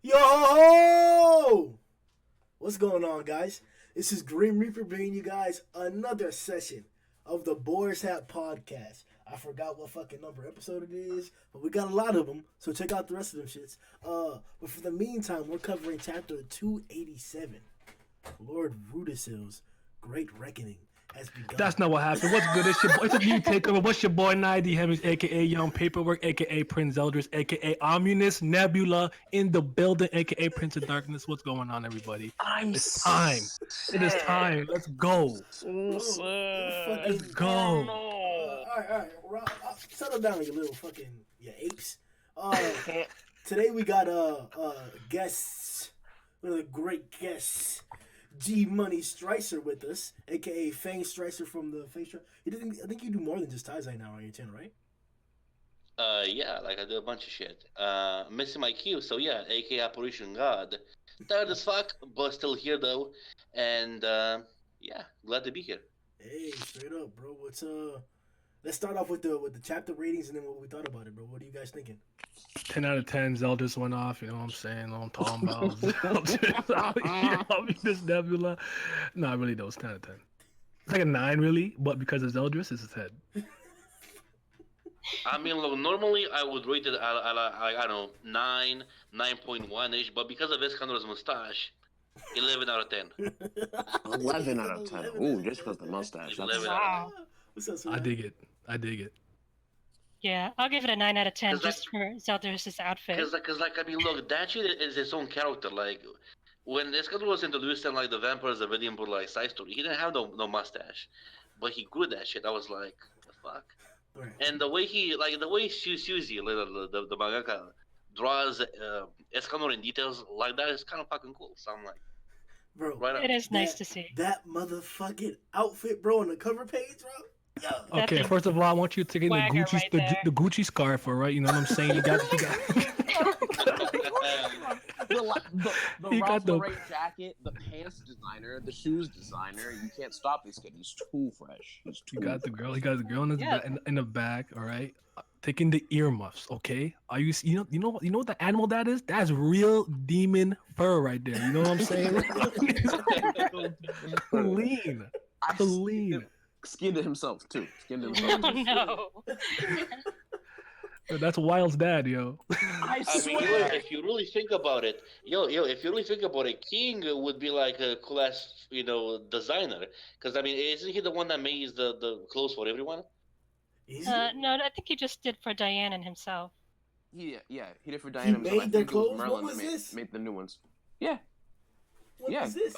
Yo! What's going on, guys? This is Grimm Reaper bringing you guys another session of the Boar Hat Podcast. I forgot what fucking number episode it is, but we got a lot of them, so check out the rest of them shits. But for the meantime, we're covering chapter 287. Lord Rudisil's Great Reckoning has begun. That's not what happened. What's good? It's a new takeover. What's your boy Nidi Hemmingz, aka Young Paperwork, aka Prince Eldris, aka Ominous Nebula in the building, aka Prince of Darkness. What's going on, everybody? It's time. It is time. Let's go. Let's go. All right. Settle down, you little fucking apes. Today we got guests, one of the great guests, G Money Strizer with us, aka Fang Strizer from the Fang Strizer. I think you do more than just taizai now on your channel, right? Yeah, like I do a bunch of shit. Missing my cue, so yeah, aka Apparition God. Tired as fuck, but still here though, and yeah, glad to be here. Hey, straight up, bro. Let's start off with the chapter ratings and then what we thought about it, bro. What are you guys thinking? 10 out of 10. Zeldris went off. You know what I'm saying? I'm talking about Zeldris. This Nebula. No, really, though. It's 10 out of 10. It's like a 9, really, but because of Zeldris, it's a 10. I mean, look, normally I would rate it at I don't know, 9, 9.1-ish, but because of Iskandar's mustache, 11 out of 10. 11 out of 10. Ooh, just because the mustache. 11 Wow. What's up, I dig it. Yeah, I'll give it a 9 out of 10 just for Zeldris' outfit. Because, I mean, look, that shit is his own character. Like, when Iskandar was introduced in, like, the Vampires of Indian like, side story, he didn't have no mustache. But he grew that shit. I was like, what the fuck? Right. And the way Suzy, the mangaka, draws Iskandar in details like that is kind of fucking cool. So I'm like, Bro, right on. It is nice to see. That motherfucking outfit, bro, on the cover page, bro. Yo. Okay, first of all, I want you to get the Swagger Gucci, right there. the Gucci scarf, all right? You know what I'm saying? You got The He Ralph got the- Lauren jacket, the pants designer, the shoes designer. You can't stop this kid. He's too fresh. He's too He got the girl in, his Yeah. in the back, all right? Taking the earmuffs, okay? Are you know what the animal that is? That's real demon fur right there. You know what I'm saying? Clean. Skinned it himself too. Oh no. That's Wild's dad, yo. I I mean, swear. if you really think about it, if you really think about it, King would be like a cool ass, designer. Because I mean, isn't he the one that makes the clothes for everyone? Is No, I think he just did for Diane and himself. Yeah, he did for Diana himself. made I their think it was clothes? What Merlin was that this? made the new ones. Yeah, What yeah. is this?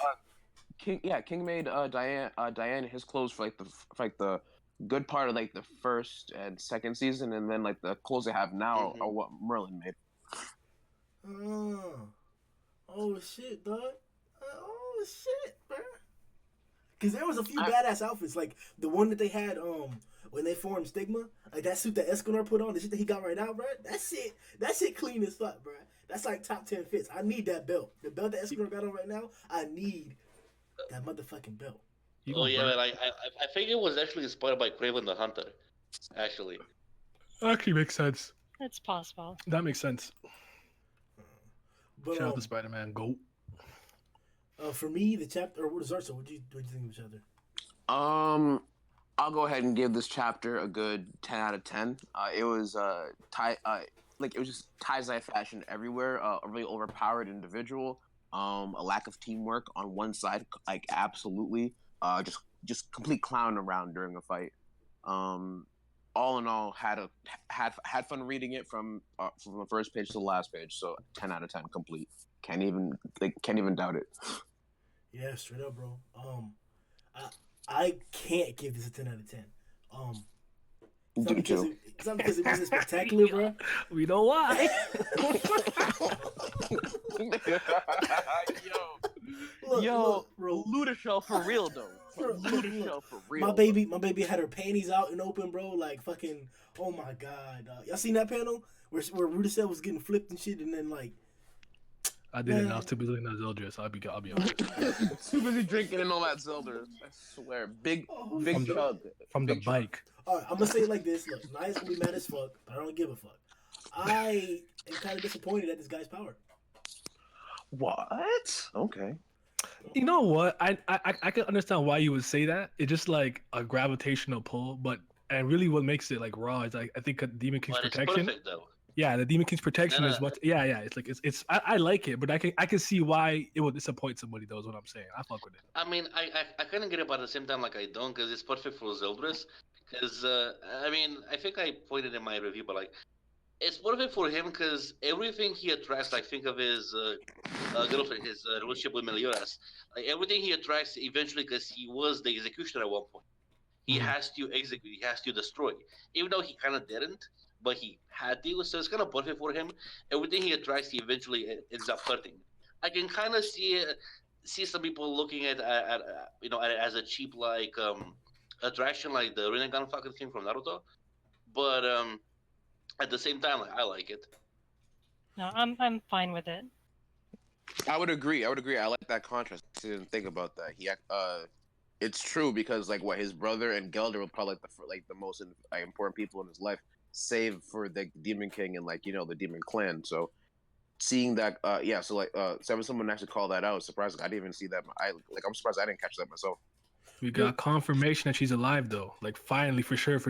King made Diane his clothes for the good part of like the first and second season, and then like the clothes they have now are what Merlin made. Oh shit, dog. Oh shit, bro. Cause there was a few badass outfits, like the one that they had when they formed Stigma, like that suit that Escanor put on, the shit that he got right now, bro. That shit clean as fuck, bro. That's like top 10 fits. I need that belt. The belt that Escanor got on right now, I need that motherfucking belt. Oh yeah, I think it was actually inspired by Craven the Hunter, actually. Actually makes sense. It's possible. That makes sense. But Shout out to Spider-Man. Go. for me, the chapter, or what is Arso? What do you think of the chapter? I'll go ahead and give this chapter a good 10 out of 10. It was it was just taizai fashion everywhere. A really overpowered individual. A lack of teamwork on one side, like absolutely. Just complete clown around during a fight. All in all, had fun reading it from the first page to the last page. So 10 out of 10 complete. Can't even doubt it. Yeah, straight up, bro. I can't give this a 10 out of 10. It's not because it wasn't spectacular, bro. We know why. Look, bro. Luda for real though. Look, for real. My baby had her panties out and open, bro. Like fucking. Oh my god, y'all seen that panel where Rudisell was getting flipped and shit, and then like. I didn't. I was too busy in that Zelda, so I'll be honest. Too busy drinking and all that Zelda. I swear, big chug from the bike. All right, I'm gonna say it like this. Look, Naya's gonna be mad as fuck, but I don't give a fuck. I am kind of disappointed at this guy's power. What? Okay. You know what? I can understand why you would say that. It's just like a gravitational pull, but and really what makes it like raw is like I think Demon King's But it's protection. perfect though. Yeah, the Demon King's protection No, is what. Yeah, yeah. It's like I like it, but I can see why it would disappoint somebody. Though is what I'm saying. I fuck with it. I mean, I kind of get it, but at the same time, like I don't, because it's perfect for Zeldris. Because I mean, I think I pointed in my review, but like it's perfect for him because everything he attracts, like think of his girlfriend, his relationship with Meliodas, like everything he attracts eventually, because he was the executioner at one point. He Mhm. has to execute, he has to destroy, even though he kind of didn't, but he had to. So it's kind of perfect for him. Everything he attracts, he eventually ends up hurting. I can kind of see some people looking at at it as a cheap like attraction, like the Rinnegan fucking thing from Naruto, but at the same time, like I like it. No, I'm fine with it. I would agree. I like that contrast. I didn't think about that. It's true because like what his brother and Gelder were probably the most important people in his life, save for the Demon King and the Demon Clan. So seeing that, so someone actually called that out. Surprising, I didn't even see that. I'm surprised I didn't catch that myself. We got confirmation that she's alive though. Like finally, for sure.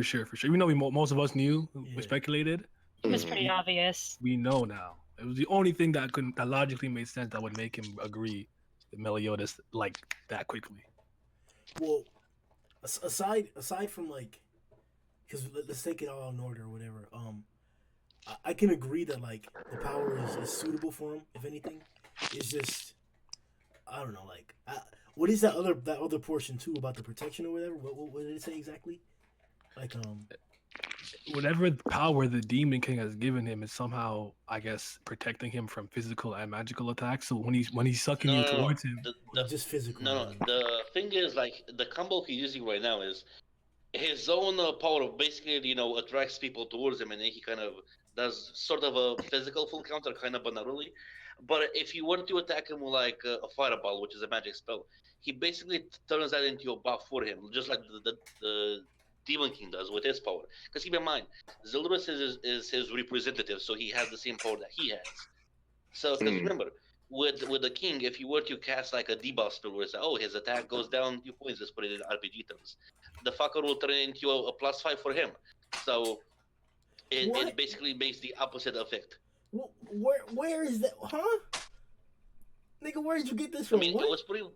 Even though most of us knew, we speculated. It was pretty obvious. We know now. It was the only thing that logically made sense that would make him agree with Meliodas like that quickly. Well, aside from like, because let's take it all in order or whatever. I can agree that like the power is suitable for him. If anything, it's just I don't know. Like, what is that other portion too about the protection or whatever? What did it say exactly? Like whatever power the Demon King has given him is somehow, I guess, protecting him from physical and magical attacks. So when he's sucking you towards him, just physical. No. The thing is, like, the combo he's using right now is his own power of basically, attracts people towards him, and then he kind of does sort of a physical full counter, kind of, but not really. But if you were to attack him with like a fireball, which is a magic spell, he basically turns that into a buff for him, just like the Demon King does with his power. Because keep in mind, Zeldris is his representative, so he has the same power that he has. So, because remember, with the king, if you were to cast like a debuff spell where it's like, oh, his attack goes down 2 points, let's put it in RPG terms, the fucker will turn it into a +5 for him. So it basically makes the opposite effect. Where is that? Huh? Nigga, where did you get this from? I mean, what? it was pretty.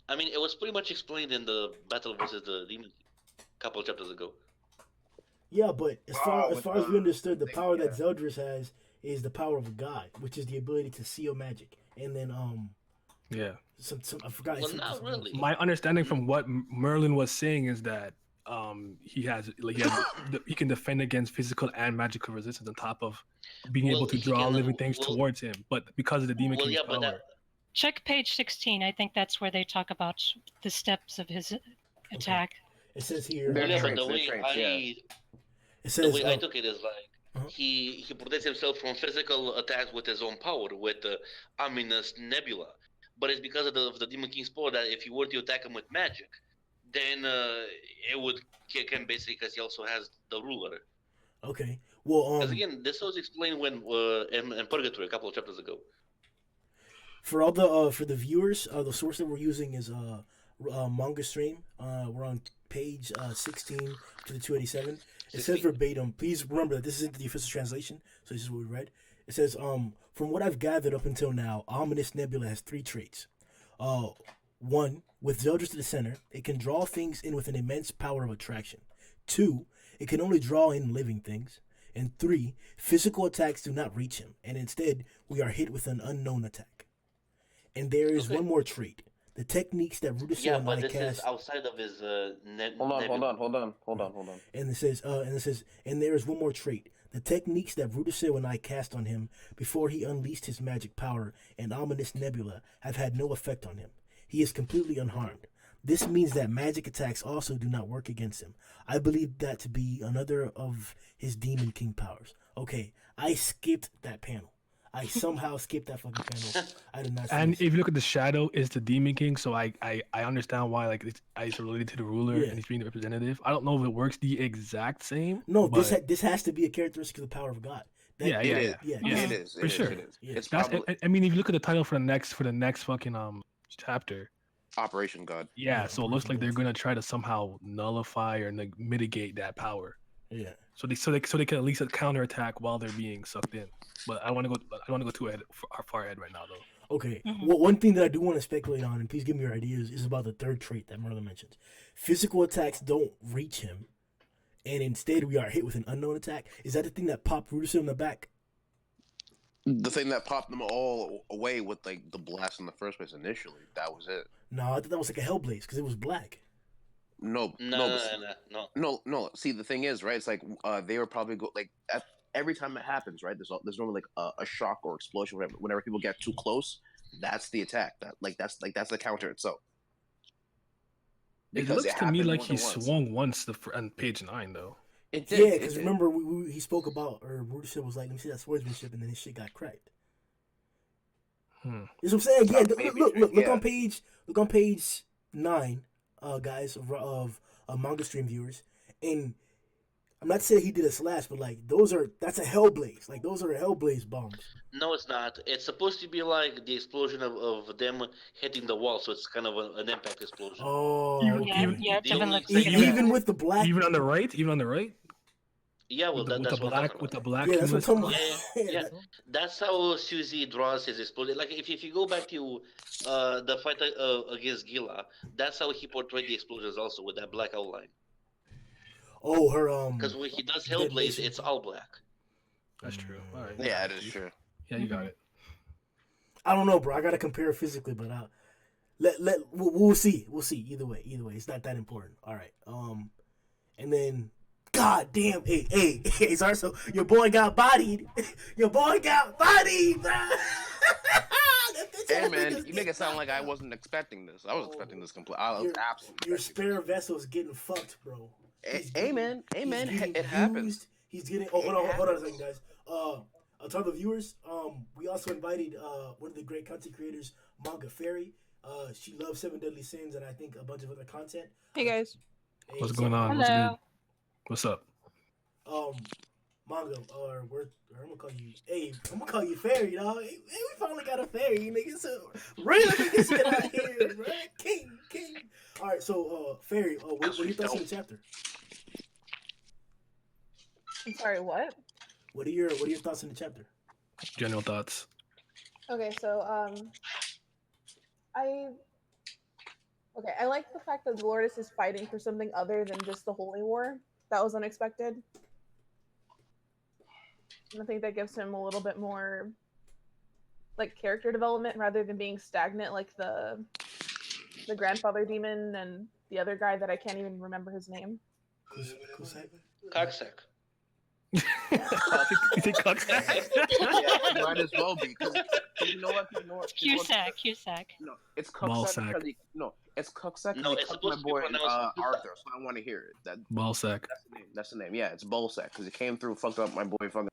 I mean, it was pretty much explained in the battle versus the demon a couple of chapters ago. Yeah, but as far as we understood, the power that Zeldris has is the power of a god, which is the ability to seal magic. And then some I forgot. Well, not really. My understanding from what Merlin was saying is that he can defend against physical and magical resistance on top of being able to draw living things towards him. But because of the Demon King's power. Check page 16. I think that's where they talk about the steps of his attack. It says here. The way I took it is like he protects himself from physical attacks with his own power, with the ominous nebula. But it's because of the Demon King's power that if you were to attack him with magic, then it would kick him basically because he also has the ruler. Okay. Well, because again, this was explained when in Purgatory a couple of chapters ago. For all the for the viewers, the source that we're using is Manga Stream. We're on page 16 to the 287. It says verbatim. Please remember that this isn't the official translation, so this is what we read. It says, from what I've gathered up until now, Ominous Nebula has 3 traits. 1, with Zeldris to the center, it can draw things in with an immense power of attraction. 2, it can only draw in living things. And 3, physical attacks do not reach him, and instead we are hit with an unknown attack. And there is one more trait. The techniques that Rudisel and I cast. Yeah, but this is outside of his Hold on. And it says, and there is one more trait. The techniques that Rudisel and I cast on him before he unleashed his magic power and Ominous Nebula have had no effect on him. He is completely unharmed. This means that magic attacks also do not work against him. I believe that to be another of his Demon King powers. Okay, I skipped that panel. I somehow skipped that fucking panel. I did not see And this. if you look at the shadow, it's the Demon King, so I understand why it's related to the ruler and he's being the representative. I don't know if it works the exact same. No, this has to be a characteristic of the power of God. Yeah. It Mhm. is. For sure. It is. Yeah. It's That's. probably I mean, if you look at the title for the next fucking chapter. Operation God. Yeah, Yeah, so it looks like Operation they're gonna try to somehow nullify or mitigate that power. Yeah. So they can at least counterattack while they're being sucked in. But I don't want to go too far ahead right now though. Okay. Mhm. Well, one thing that I do want to speculate on, and please give me your ideas, is about the third trait that Merlin mentions. Physical attacks don't reach him, and instead we are hit with an unknown attack. Is that the thing that popped Ruderson in the back? The thing that popped them all away with like the blast in the first place initially. That was it. No, I thought that was like a Hellblaze because it was black. No. No. See, the thing is, right? It's like they were probably every time it happens, right? There's normally like a shock or explosion. Whenever people get too close, that's the attack. That's the counter itself. It looks to me like he swung once on page 9 though. It did. Yeah, because remember he spoke about, or Ruderson was like, "Let me see that swordsmanship," and then his shit got cracked. That's what I'm saying. Yeah, look on page 9, guys of manga stream viewers, and I'm not saying he did a slash, but like that's a Hellblaze. Like those are Hellblaze bombs. No, it's not. It's supposed to be like the explosion of them hitting the wall, so it's kind of an impact explosion. Oh, Yeah, the Devin only looks like thing- it. even with the black. Even on the right. Yeah, well, with that's the what I'm talking black about. Yeah, that's what I'm talking Yeah, about. yeah. That's how Suzy draws his explosion. Like if you go back to the fight against Gila, that's how he portrayed the explosions also with that black outline. Oh, her Because when he does Dead Hellblaze, Nation. it's all black. That's true. All right. Yeah, it is true. Yeah, you got it. I don't know, bro. I gotta compare it physically, but we'll see. We'll see. Either way, it's not that important. All right. And then, god damn, hey, sorry. So your boy got bodied. Your boy got bodied, bro. Hey man, you make it sound like I wasn't expecting this. I was expecting this complete. I was absolutely. Your spare vessel's getting fucked, bro. Hey man, it happens. He's getting. Oh, hold on a second, guys. I'll tell the viewers. We also invited one of the great content creators, Manga Fairy. She loves Seven Deadly Sins and I think a bunch of other content. Hey guys. Hey, What's so, going on? What's Hello. good? What's up? Manga, or I'm gonna call you. Hey, I'm gonna call you Fairy, dog. Hey, we finally got a fairy, nigga. So real nigga shit out here, bro. King. All right, so Fairy, what are your thoughts on the chapter? I'm sorry, what? What are your thoughts on the chapter? General thoughts. Okay, so I like the fact that Dolores is fighting for something other than just the Holy War. That was unexpected. And I think that gives him a little bit more like character development rather than being stagnant like the grandfather demon and the other guy that I can't even remember his name. Cocksack. You think Cocksack? Yeah, might as well be because you know what? Cusack. No, it's Ballsack. Cucksack. It's Cucksack. No, it's my supposed to be boy pronounced Cucksack. Arthur, so I want to hear it. Ballsack. That's the name. Yeah, it's Ballsack because it came through, fucked up my boy, fucking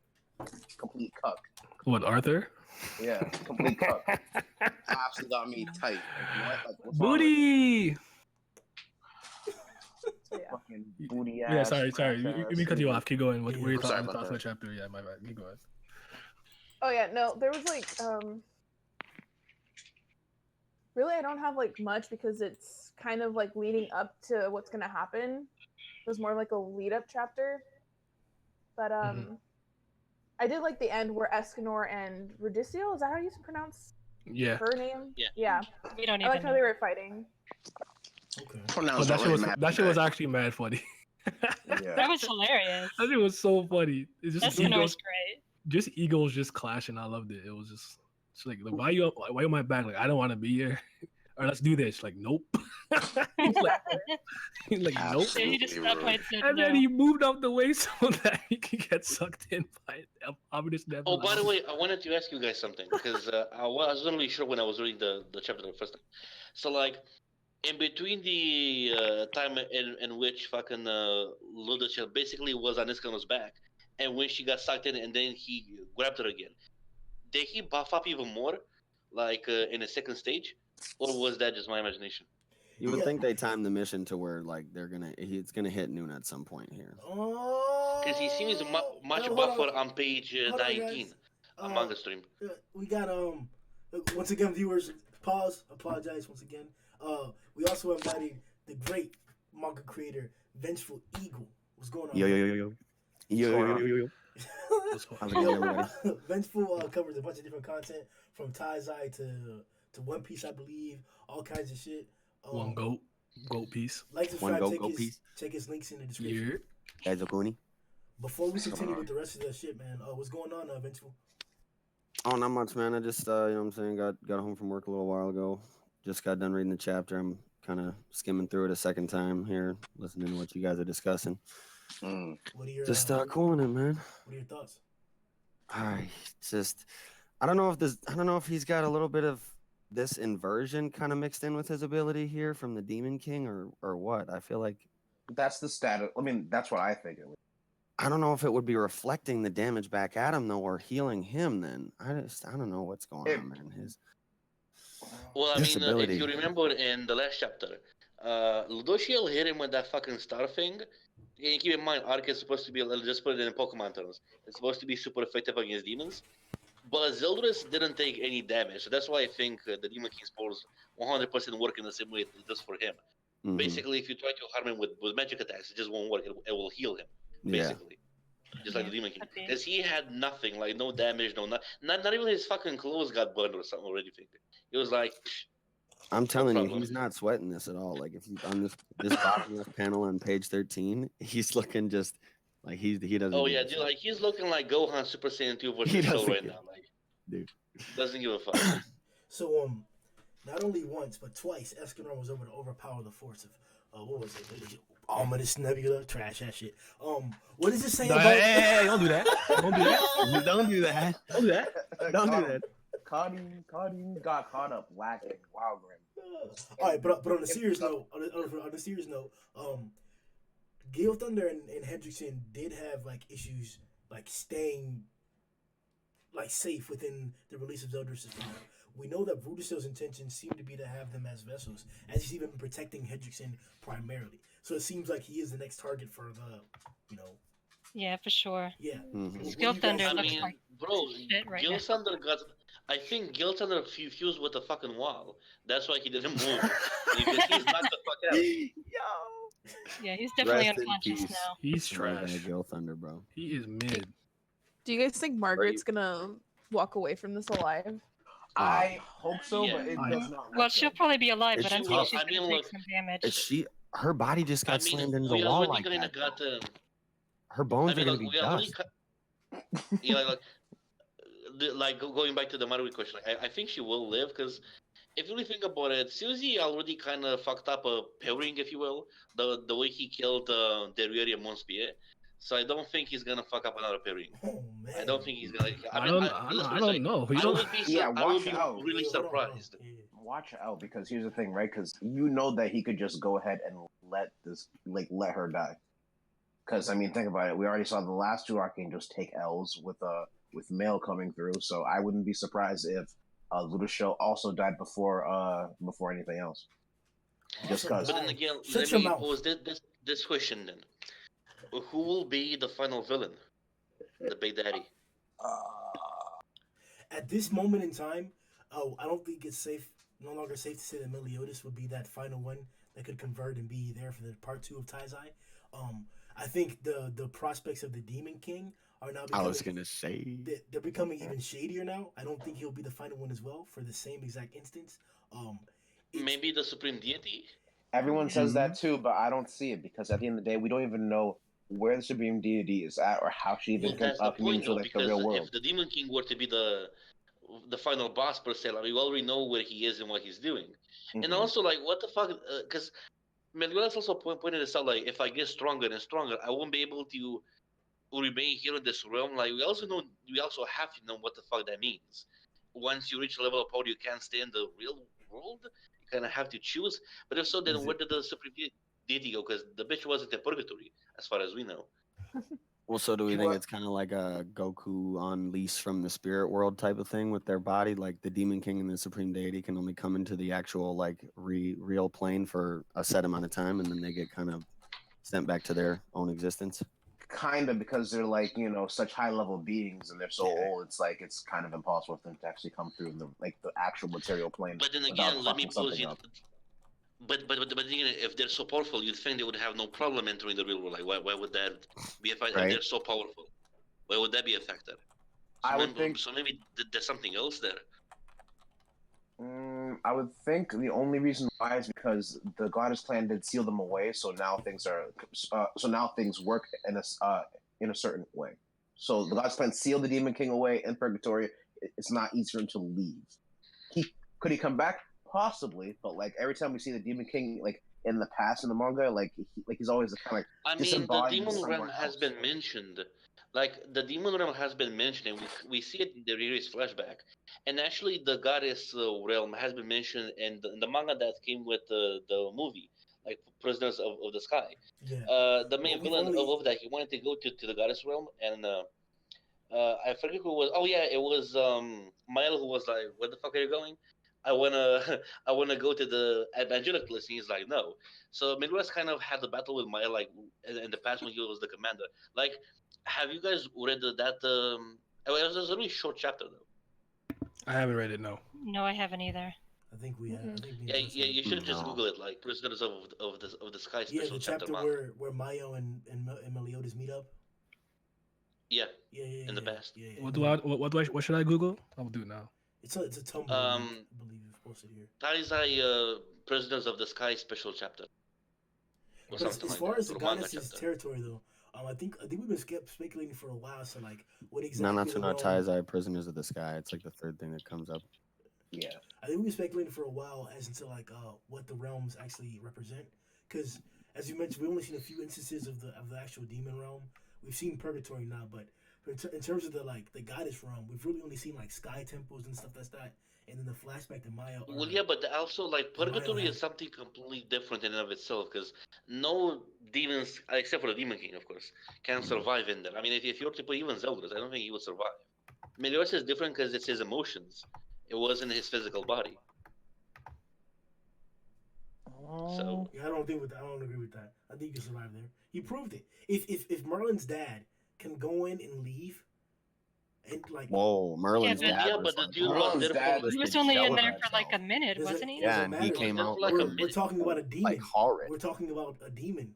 complete cuck. What, Arthur? Yeah, complete cuck. Absolutely got me tight. Like, what? Like, what's wrong with Booty. So yeah. fucking booty Yeah, ass? sorry. crap Let me ass, cut you off. Keep going. What Yeah, were your sorry thoughts about on the that. chapter? Yeah, my bad. Keep going. Oh yeah, no, there was like really I don't have like much because it's kind of like leading up to what's gonna happen. It was more like a lead up chapter. But I did like the end where Escanor and Rudisio, is that how you pronounce Yeah. her name? Yeah. Yeah. We don't I even liked how know. they were fighting. Okay. Pronounced That already, shit was actually mad funny. Yeah. That was hilarious. That shit was so funny. It's just That's when it was egos, great. egos just clashing. I loved it. It was just it's like why you on my back? Like I don't want to be here. Or let's do this. Like nope. he's like nope. Yeah, he just stopped by and said And no. then he moved out the way so that he could get sucked in by ominous nebula. Oh, by the way, I wanted to ask you guys something because I wasn't really sure when I was reading the chapter the first time. So, like, in between the time in which fucking Ludacell basically was on Iskanor's back, and when she got sucked in, and then he grabbed her again, did he buff up even more, like in the second stage, or was that just my imagination? You would Yeah. think they timed the mission to where like it's gonna hit noon at some point here. Oh, Because he seems much hold buffer on. on page Hold on, 19 guys. on Manga Stream. We got once again, viewers, pause. Apologize once again. We also invited the great manga creator VengefulEagle. What's going on? Yo. Vengeful covers a bunch of different content from taizai to One Piece, I believe, all kinds of shit. One goat piece. Like to One subscribe, goat check his links in the description. Yeah. Before we continue with the rest of that shit, man, what's going on, Vengeful? Oh, not much, man. I just, you know what I'm saying, got home from work a little while ago. Just got done reading the chapter. I'm kind of skimming through it a second time here, listening to what you guys are discussing. What are your Just cooling it, man. What are your thoughts? I don't know if he's got a little bit of this inversion kind of mixed in with his ability here from the Demon King or what. I feel like That's the status. I mean, that's what I think. I don't know if it would be reflecting the damage back at him though, or healing him. Then I don't know what's going on, man. Well, I mean, disability. if you remember in the last chapter, Ludociel hit him with that fucking star thing. And keep in mind, Arc is supposed to be, just put it in Pokemon terms, it's supposed to be super effective against demons. But Zeldris didn't take any damage, so that's why I think the Demon King spores 100% work in the same way it does for him. Mhm. Basically, if you try to harm him with magic attacks, it just won't work. It will heal him, basically. Just like the Demon King. Because he had nothing, like no damage, not even his fucking clothes got burned or something or anything. It was like... I'm telling you, problem. he's not sweating this at all. Like if you on this bottom left panel on page 13, he's looking just like he doesn't. Oh yeah, dude, like he's looking like Gohan Super Saiyan 2 version Cell right now. Like, dude, doesn't give a fuck. So not only once but twice, Escanor was able to overpower the force of what was it? Ominous Nebula, trash that shit. What does it say about? Hey, don't do that. Don't do that. Don't do that. Don't do that. Don't do that. Cotting got caught up lacking. Wow, Grimm. All right, but on a serious note, Gale Thunder and Hendrickson did have like issues like staying like safe within the release of Zeldris' power. We know that Brutus's intentions seem to be to have them as vessels, as he's even been protecting Hendrickson primarily. So it seems like he is the next target for the, Yeah, for sure. Yeah. Mm-hmm. Skill Thunder I looks mean, like bro, shit right Gil now. Thunder got... I think Gil Thunder fused with the fucking wall. That's why he didn't move. Because he's knocked the fuck out. Yeah, he's definitely Rest in unconscious peace. now. He's trash. Gale Thunder, bro. He is mid. Do you guys think Margaret's gonna walk away from this alive? I hope so, Yeah. but it I- does not. Well, look she'll good. probably be alive, It's but I'm tough. sure she's I gonna mean, take look, some damage. Her body just got slammed into we the wall already like kind that. of got... Her bones I mean, are gonna like, be we already... dust. Yeah, like going back to the Maruhi question, I think she will live because if you really think about it, Suzy already kind of fucked up a pairing, if you will, the way he killed Derriere and Monspier. So I don't think he's gonna fuck up another pairing. Oh man. I don't think he's gonna. I don't know. You don't- I would be out. really surprised. Watch out, because here's the thing, right? Because you know that he could just go ahead and let her die. Because I mean, think about it. We already saw the last two archangels take L's with Mail coming through, so I wouldn't be surprised if Ludociel also died before anything else. Just because. But then again, Shut let your me mouth. pose this question then: who will be the final villain? The Big Daddy. At this moment in time, I don't think it's no longer safe to say that Meliodas would be that final one that could convert and be there for the part 2 of Taizai. I think the prospects of the Demon King are now becoming, I was gonna say they're becoming even shadier now. I don't think he'll be the final one as well for the same exact instance. Maybe the Supreme Deity. Everyone says that too, but I don't see it because at the end of the day, we don't even know where the Supreme Deity is at or how she even That's the point, communicates though, with the because real world. if the Demon King were to be the final boss per se, like, we already know where he is and what he's doing. And Mhm. also, like, what the fuck? Because Meliodas also pointed this out. Like, if I get stronger and stronger, I won't be able to remain here in this realm. Like, we also have to know what the fuck that means. Once you reach a level of power, you can't stay in the real world. You kind of have to choose. But if so, then where did the Supreme Deity go? Because the bitch wasn't in purgatory, as far as we know. Well, so do we think it's kind of like a Goku on lease from the spirit world type of thing with their body? Like the Demon King and the Supreme Deity can only come into the actual like real plane for a set amount of time, and then they get kind of sent back to their own existence. kind of, because they're like, such high level beings and they're so old. It's like it's kind of impossible for them to actually come through the actual material plane. But then without again, let me fucking pose something you. up. But again, if they're so powerful, you'd think they would have no problem entering the real world. Like, why would that be a factor? Right. If they're so powerful, why would that be a factor? I would think. So maybe there's something else there. I would think the only reason why is because the goddess clan did seal them away, so now things work in a certain way. So the goddess clan sealed the demon king away in purgatory. It's not easy for him to leave. Could he come back? Possibly, but like every time we see the demon king, like in the past in the manga, he's always kind of. I mean, the demon realm has been mentioned. Like, the demon realm has been mentioned, and we see it in the Riri's flashback. And actually, the goddess realm has been mentioned in the manga that came with the movie, like Prisoners of the Sky. Yeah. The main villain of that, he wanted to go to the goddess realm, and I forget who it was. Oh yeah, it was Mael, who was like, "Where the fuck are you going?" I wanna go to the evangelic list. And he's like, no. So Midwest kind of had the battle with Mael, like in the past when he was the commander. Like, have you guys read that? It was a really short chapter though. I haven't read it. No. No, I haven't either. I think we have. Yeah, you should just Google it, like Prisoners of the Sky special Yeah, the chapter manga. where Mayo and Meliodas meet up. Yeah. Yeah. In the past. Yeah. What should I Google? I'll do it now. It's a Tumblr. I believe it's posted here. Taizai Prisoners of the Sky special chapter. But as far as the goddess's territory, though, I think we've been speculating for a while. So like, what exactly? Nanatsu no taizai, Prisoners of the Sky. It's like the third thing that comes up. Yeah, I think we've been speculating for a while as to like what the realms actually represent. Because as you mentioned, we've only seen a few instances of the actual demon realm. We've seen purgatory now, but in terms of the goddess realm, we've really only seen like sky temples and stuff that's that, and then the flashback to Maya. Well, yeah, but also like purgatory is something completely different in and of itself, because no demons, except for the Demon King, of course, can survive in there. I mean, if you were to put even Zeldris, I don't think he would survive. Meliodas is different because it's his emotions. It wasn't his physical body. So yeah, I don't agree with that. I think he can survive there. He proved it. If Merlin's dad can go in and leave, and like Merlin's dad. Yeah, but the dude was there for. He was only in there for like a minute, wasn't he? Yeah, and he came out. We're talking about a demon. Like horrid. We're talking about a demon.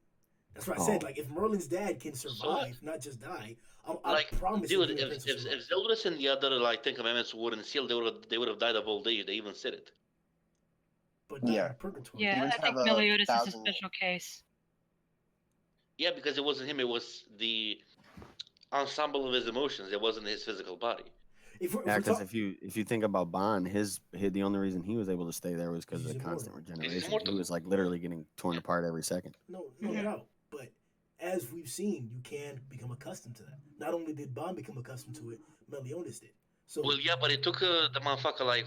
That's what I said. Like, if Merlin's dad can survive, not just die, I promise. Dude, if Zeldris and the other Ten Commandments wouldn't seal, they would have died of old age. They even said it. But not in purgatory. Yeah, I think Meliodas is a special case. Yeah, because it wasn't him. It was the ensemble of his emotions. It wasn't his physical body. Because if you think about Bond, the only reason he was able to stay there was because of the constant regeneration. He was like literally getting torn apart every second. No. But as we've seen, you can become accustomed to that. Not only did Bond become accustomed to it, Meliodas did. So well, yeah, but it took the motherfucker like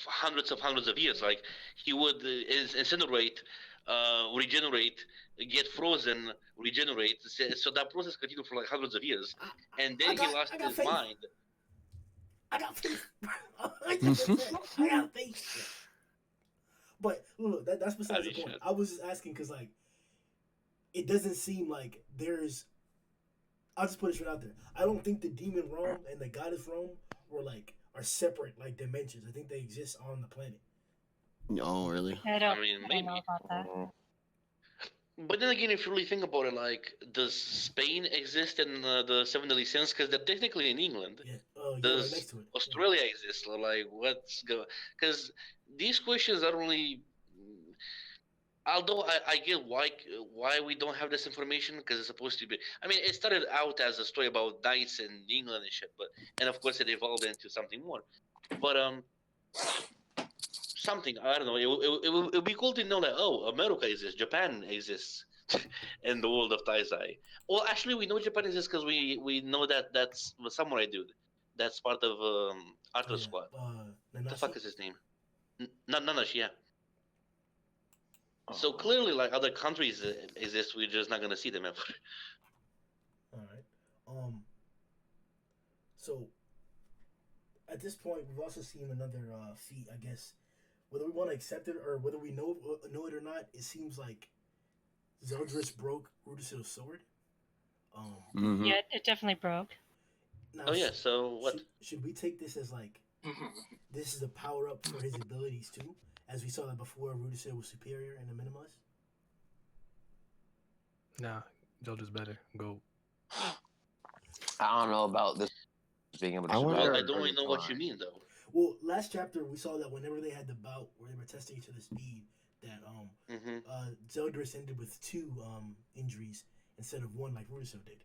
hundreds of years. Like, he would incinerate, regenerate, get frozen, regenerate. So that process continued for like hundreds of years, and then he lost his mind. I got faith. I got faith. But look, that's besides the point. I was just asking because like, it doesn't seem like there's. I'll just put it straight out there. I don't think the demon realm and the goddess realm are separate like dimensions. I think they exist on the planet. Oh, really? I don't know about that. But then again, if you really think about it, like, does Spain exist in the Seven Deadly Sins? Because they're technically in England. Yeah. Does right next to it. Australia exist? Like, what's going? Because these questions are really. Although I get why we don't have this information, because it's supposed to be. I mean, it started out as a story about knights in England and shit, and of course it evolved into something more. But something, I don't know. It would be cool to know that America exists, Japan exists, in the world of taizai. Well, actually, we know Japan exists because we know that's the samurai dude. That's part of Arthur Squad. What the fuck is his name? Nanashi, yeah. So clearly, like, other countries exist, we're just not gonna see them ever. All right. So at this point, we've also seen another feat. I guess whether we want to accept it or whether we know it or not, it seems like Zeldris broke Rudisill's sword. Mhm. Yeah, it definitely broke. Now, Oh yeah. So what? should we take this as like this is a power up for his abilities too, as we saw that before? Rudisil was superior in the minimalist. Nah, Zelda's better. Go. I don't know about this being able to I survive. wonder- Well, I Very, don't really know what you mean though. Well, last chapter we saw that whenever they had the bout where they were testing each other's speed, that Zeldris ended with 2 injuries instead of 1 like Rudisil did,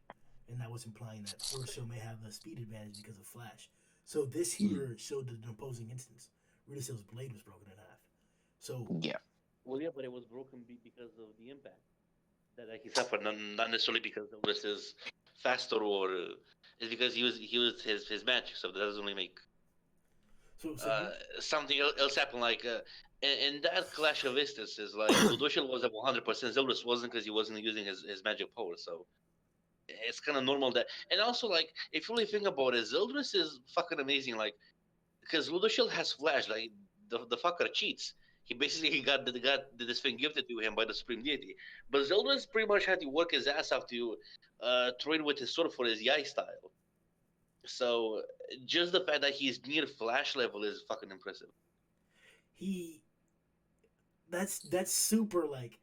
and that was implying that Rudisil may have a speed advantage because of Flash. So this here showed an opposing instance. Rudisil's blade was broken in half. So Yeah. Well, yeah, but it was broken because of the impact that he suffered, not necessarily because Zelda is faster or it's because he used his magic. So that doesn't really make so something else happen. Like in that clash of instances, like Ludoshel was at 100%, Zeldris wasn't because he wasn't using his magic power. So it's kind of normal that. And also, like if you really think about it, Zeldris is fucking amazing. Like because Ludoshel has flash, like the fucker cheats. He basically got this thing gifted to him by the supreme deity. But Zeldris pretty much had to work his ass off to train with his sword for his Yai style. So just the fact that he's near flash level is fucking impressive. he that's super like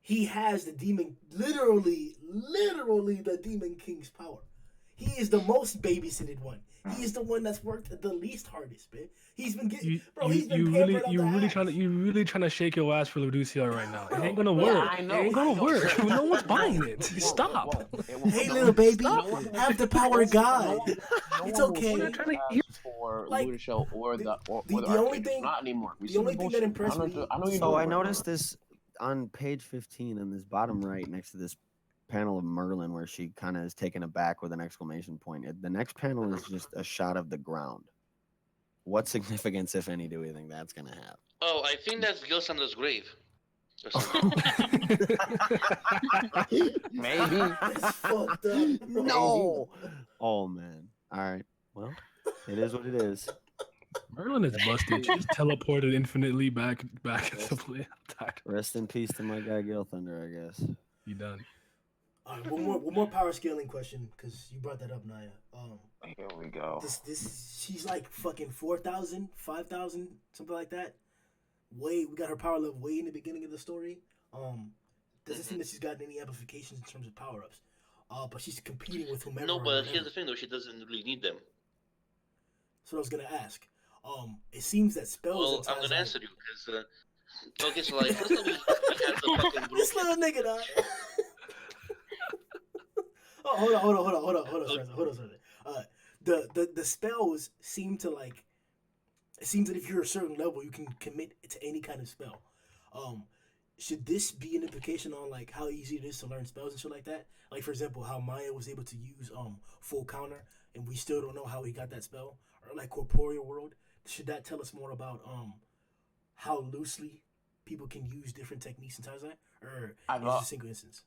he has the demon literally the demon king's power. He is the most babysitted one. He is the one that's worked the least hardest, man. He's been getting he's been pampered on the ass. You really trying to shake your ass for Ludovico right now. It ain't gonna Bro, work. I It know, ain't gonna I know. work. No one's It buying won't, it. it won't, Stop. it won't. Hey, No little one- baby, no one- have the power of God. No It's one will okay. say We're trying to as hear- for Like, Ludoshel or the or only the Archangel. thing- Not anymore. We the see only thing that bullshit. impressed I know, me- I know you So know I right now. noticed this on page 15 in this bottom right next to this panel of Merlin where she kind of is taken aback with an exclamation point. The next panel is just a shot of the ground. What significance, if any, do we think that's going to have? Oh, I think that's Gilsander's grave. Or something. Maybe. That's fucked up. No. Oh man. All right. Well, it is what it is. Merlin is busted. She just teleported infinitely back into play. I'm tired. Rest in peace to my guy Gil Thunder, I guess. You done. All right, one more power scaling question because you brought that up, Naya. Here we go. This she's like fucking 4,000, 5,000, something like that. We got her power level way in the beginning of the story. Doesn't seem that she's gotten any amplifications in terms of power ups. But she's competing with whomever. No, or but whatever. here's the thing though, she doesn't really need them. That's what I was gonna ask. It seems that spells. Well, and I'm gonna taizai- answer you because okay, so like first of all, we have the fucking This little nigga, dog. Oh, hold on, sorry. The spells seem to like. It seems that if you're a certain level, you can commit to any kind of spell. Should this be an implication on like how easy it is to learn spells and shit like that? Like for example, how Maya was able to use full counter, and we still don't know how he got that spell, or like corporeal world. Should that tell us more about how loosely people can use different techniques in taizai, or is it a single instance?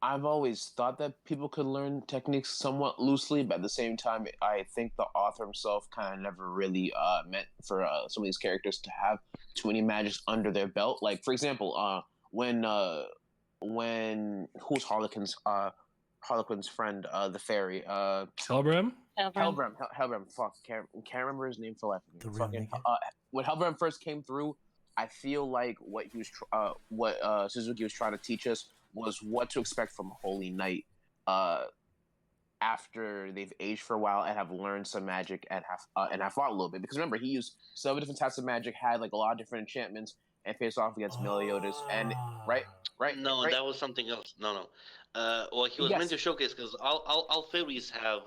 I've always thought that people could learn techniques somewhat loosely, but at the same time, I think the author himself kind of never really meant for some of these characters to have too many magics under their belt. Like, for example, when who's Harlequin's friend, the fairy, Celebram? Hellbram. Fuck, can't remember his name for life. The real Fucking nigga. when Hellbram first came through, I feel like what Suzuki was trying to teach us was what to expect from Holy Knight after they've aged for a while and have learned some magic and have fought a little bit. Because remember, he used several different types of magic, had like a lot of different enchantments, and faced off against Meliodas. And right. No, that was something else. No. Well, he was meant to showcase because all fairies have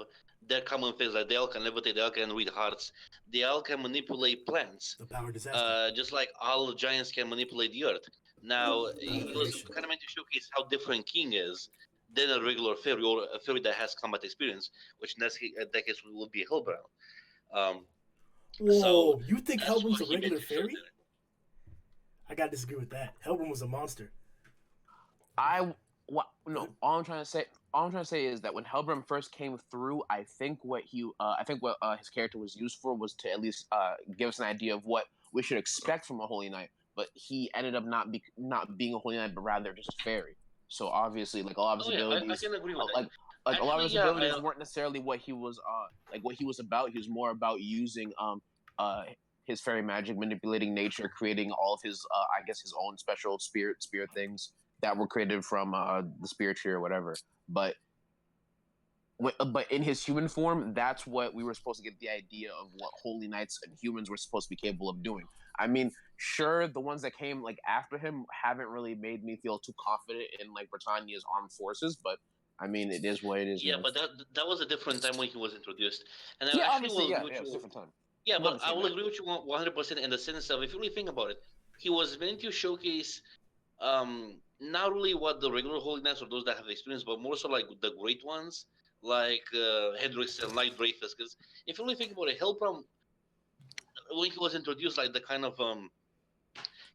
their common things. Like they all can levitate, they all can read hearts, they all can manipulate plants. The power disaster. Just like all giants can manipulate the earth. Now, he was kind of meant to showcase how different King is than a regular fairy or a fairy that has combat experience, which in that case would be Hellbrown. Whoa, so you think that's Hellbrown's what a he meant regular to show fairy? there. I gotta disagree with that. Hellbrown was a monster. All I'm trying to say is that when Hellbram first came through, I think what his character was used for was to at least give us an idea of what we should expect from a Holy Knight. But he ended up not being a Holy Knight, but rather just a fairy. So obviously, like a lot of his Oh yeah, I abilities, can agree with like that. a lot of his Actually, yeah, abilities weren't necessarily what he was like what he was about. He was more about using his fairy magic, manipulating nature, creating all of his I guess his own special spirit things that were created from the spirit tree or whatever. But in his human form, that's what we were supposed to get the idea of what holy knights and humans were supposed to be capable of doing. I mean, sure, the ones that came like after him haven't really made me feel too confident in like Britannia's armed forces, but I mean, it is what it is. yeah, Man. but that was a different time when he was introduced, and I Yeah, actually obviously, will yeah, agree with it's a you. different time. Yeah, Not but the I same will man. agree with you 100% in the sense of if you really think about it, he was meant to showcase not really what the regular holy knights or those that have experience, but more so like the great ones, like Hendrix and like Dreyfus. Because if you really think about it, Hellprom when he was introduced, like the kind of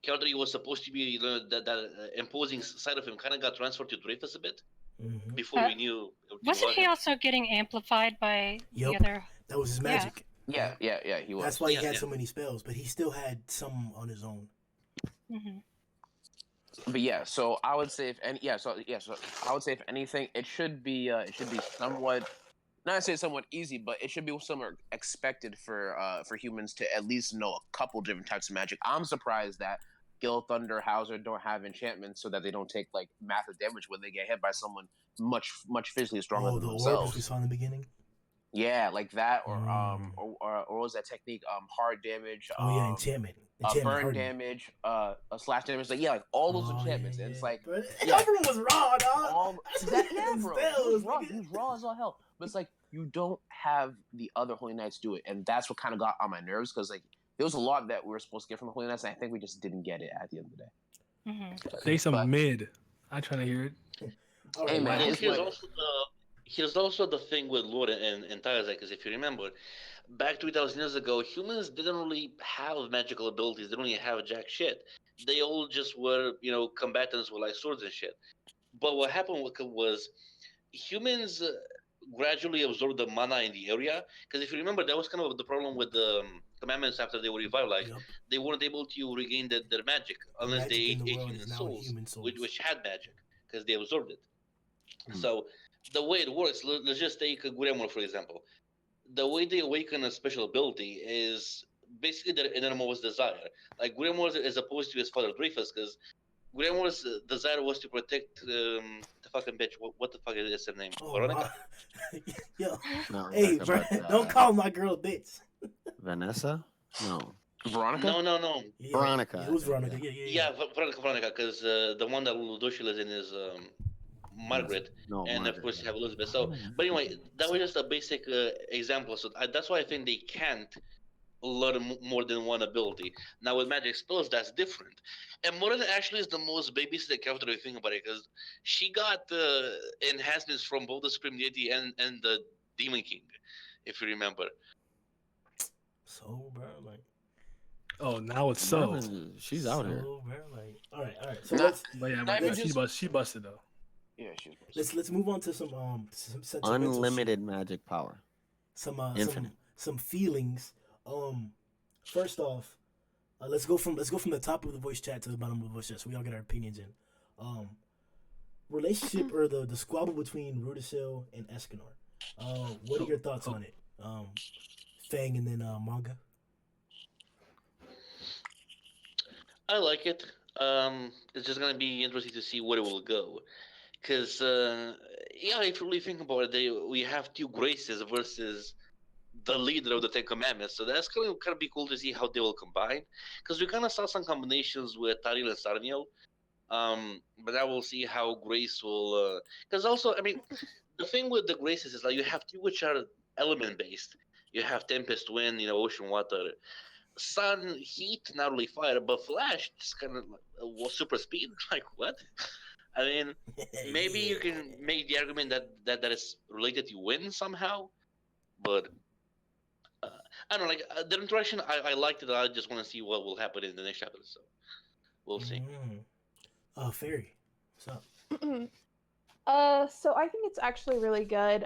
character he was supposed to be, that imposing side of him, kind of got transferred to Dreyfus a bit Mm-hmm. before we knew everything Wasn't about he him. also getting amplified by the Yep. other? That was his Yeah. magic. Yeah, he was. That's why he Yeah, had yeah. so many spells, but he still had some on his own. Hmm. But yeah, so I would say so I would say if anything, it should be somewhat, not to say somewhat easy, but it should be somewhat expected for humans to at least know a couple different types of magic. I'm surprised that Gil, Thunder, Hauser don't have enchantments so that they don't take like massive damage when they get hit by someone much physically stronger Oh, than the orbs themselves. we saw in the beginning. Yeah, like that, or Mm. or what was that technique? Hard damage. Oh yeah, enchantment. Burn hardened. damage, a slash damage. Like yeah, like all those enchantments. Yeah, And it's yeah. like But yeah, everyone was raw, dog. yeah, bro. He was raw. He was raw as all hell. But it's like you don't have the other Holy Knights do it, and that's what kind of got on my nerves because like there was a lot that we were supposed to get from the Holy Knights, and I think we just didn't get it at the end of the day. Hmm. They some But- mid. I trying to hear it. All Hey, right, man, Well, it's here's also the thing with Lord and Taizai, because if you remember, back 2,000 years ago, humans didn't really have magical abilities. They didn't really have jack shit. They all just were, combatants with like swords and shit. But what happened was humans gradually absorbed the mana in the area. Because if you remember, that was kind of the problem with the commandments after they were revived. Like Yep. they weren't able to regain their magic unless magic they in ate the world human is now souls, human souls. which had magic because they absorbed it. Hmm. So the way it works, let's just take Grimm, for example. The way they awaken a special ability is basically their innermost desire. Like Grimoire's is opposed to his father Dreyfus, because Grimoire's desire was to protect the fucking bitch. What the fuck is her name? Oh, Veronica? Yo, Not hey, Rebecca, bro, but, don't call my girl bitch. Vanessa? No. Veronica. No. Yeah, Veronica, Yeah, it was I think, Veronica. yeah. Yeah, Veronica, because the one that Ludoshil is in is Margaret, No, and Margaret, of course you yeah. have Elizabeth. So, but anyway, that was just a basic example. So that's why I think they can't learn more than one ability. Now with magic spells, that's different. And Morin actually is the most babysitted character if you think about it, because she got enhancements from both the Supreme Deity and the Demon King, if you remember. So, bro, like, Oh, now it's so. Merlin, she's out here. bro, like, all right. So Not- let's But yeah, Not but even she busted though. Yeah, she was. let's move on to some sentimental Unlimited shit. magic power. some Infinite. some feelings. First off, let's go from the top of the voice chat to the bottom of the voice chat, so we all get our opinions in. Relationship or the squabble between Rudisill and Escanor. What are your thoughts on it? Fang and then Manga. I like it. It's just gonna be interesting to see where it will go, because yeah, if you really think about it, we have two graces versus the leader of the Ten Commandments. So that's kind of be cool to see how they will combine, because we kind of saw some combinations with Taril and Sarniel. But I will see how Grace will. Because also, I mean, the thing with the Graces is like you have two which are element based. You have Tempest, Wind, Ocean, Water, Sun, Heat, not really fire, but Flash just kind of was super speed. Like what? I mean, maybe you can make the argument that is related to Wind somehow, but I don't know. Like the interaction, I liked it. I just want to see what will happen in the next chapter. So we'll see. Fairy. What's up? So I think it's actually really good.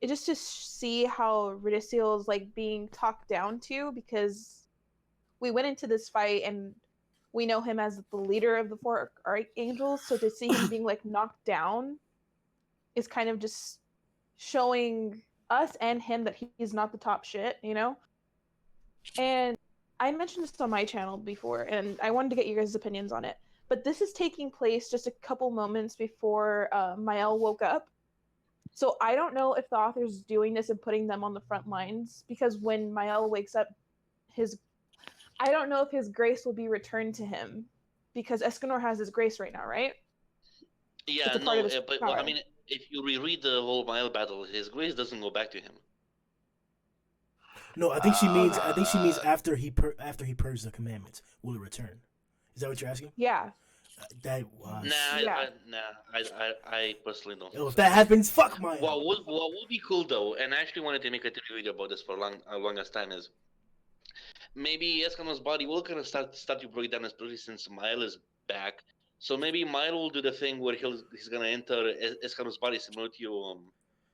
Just to see how Ridicule is like being talked down to, because we went into this fight and we know him as the leader of the four archangels. So to see him being like knocked down is kind of just showing us and him that he's not the top shit, you know? And I mentioned this on my channel before, and I wanted to get your guys' opinions on it. But this is taking place just a couple moments before Mael woke up. So I don't know if the author's doing this and putting them on the front lines, because when Mael wakes up, I don't know if his grace will be returned to him, because Escanor has his grace right now, right? Yeah, It's a part of no, his but power. I mean, if you reread the whole Mael battle, his grace doesn't go back to him. No, I think she means after he purges the commandments, will it return? Is that what you're asking? Yeah. I personally don't. Yo, if that happens, fuck my. What would be cool though, and I actually wanted to make a video about this for a longest time, is maybe Escanor's body will kind of start to break down, especially since Mael is back. So maybe Mael will do the thing where he's gonna enter Escanor's body, similar to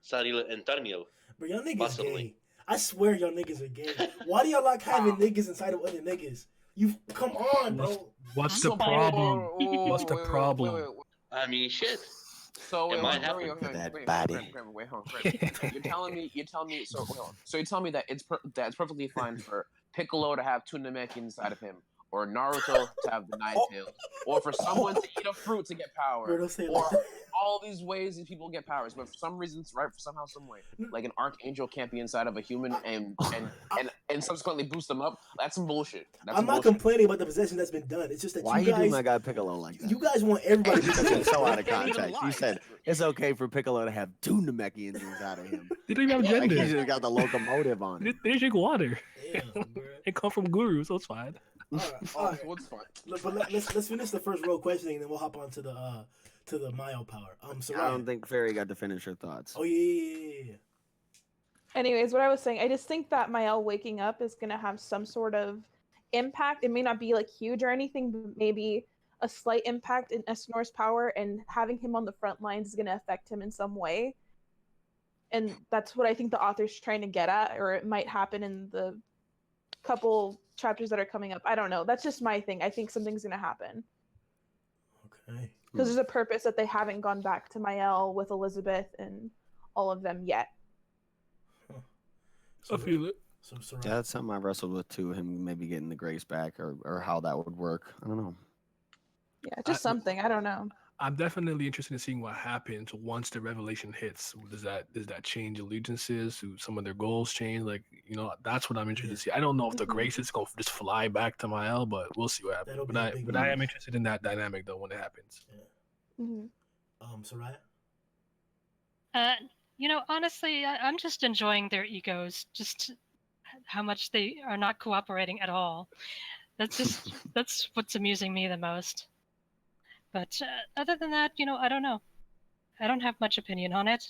Saril and Tarmiel. But y'all niggas Possibly. gay. I swear y'all niggas are gay. Why do y'all like having niggas inside of other niggas? You come on, bro. What's the problem? What's the Wait, problem? I mean, shit. So It might happen. That body. Wait, hold on. You're telling me. So hold on. So you're telling me that it's perfectly fine for Piccolo to have two Namek inside of him, or Naruto to have the Nine Tails, or for someone to eat a fruit to get power, Bro, don't say it or like that. all these ways these people get powers, but for some reason, right? For somehow, some way, like an archangel can't be inside of a human and subsequently boost them up. That's some bullshit. That's I'm not complaining about the possession that's been done. It's just that Why you you guys, doing my guy Piccolo like that? you guys want everybody to be That's so out of Can't even context. lie. You said it's okay for Piccolo to have two Namekians inside of him. They don't even have Like he gender. just got the locomotive on They, it. they drink water. Damn, bro. They come from Guru, so it's fine. All right. What's fun? But let's finish the first row questioning, and then we'll hop on to the Mayo power. So I don't think Fairy got to finish her thoughts. Oh yeah. Anyways, what I was saying, I just think that Mael waking up is going to have some sort of impact. It may not be like huge or anything, but maybe a slight impact in Escanor's power, and having him on the front lines is going to affect him in some way. And that's what I think the author's trying to get at, or it might happen in the couple chapters that are coming up. I don't know. That's just my thing. I think something's going to happen. Okay. Because there's a purpose that they haven't gone back to Mael with Elizabeth and all of them yet. I feel it. So Yeah, that's something I wrestled with too. Him maybe getting the grace back, or how that would work. I don't know. Yeah, just something. I don't know. I'm definitely interested in seeing what happens once the revelation hits. Does that change allegiances? Do some of their goals change? Like, that's what I'm interested to see. I don't know if the grace is going to just fly back to Mael, but we'll see what happens. That'll be But a big I move. am interested in that dynamic though when it happens. Mm-hmm. Soraya? Honestly, I'm just enjoying their egos, just how much they are not cooperating at all. That's what's amusing me the most. But other than that, I don't know. I don't have much opinion on it.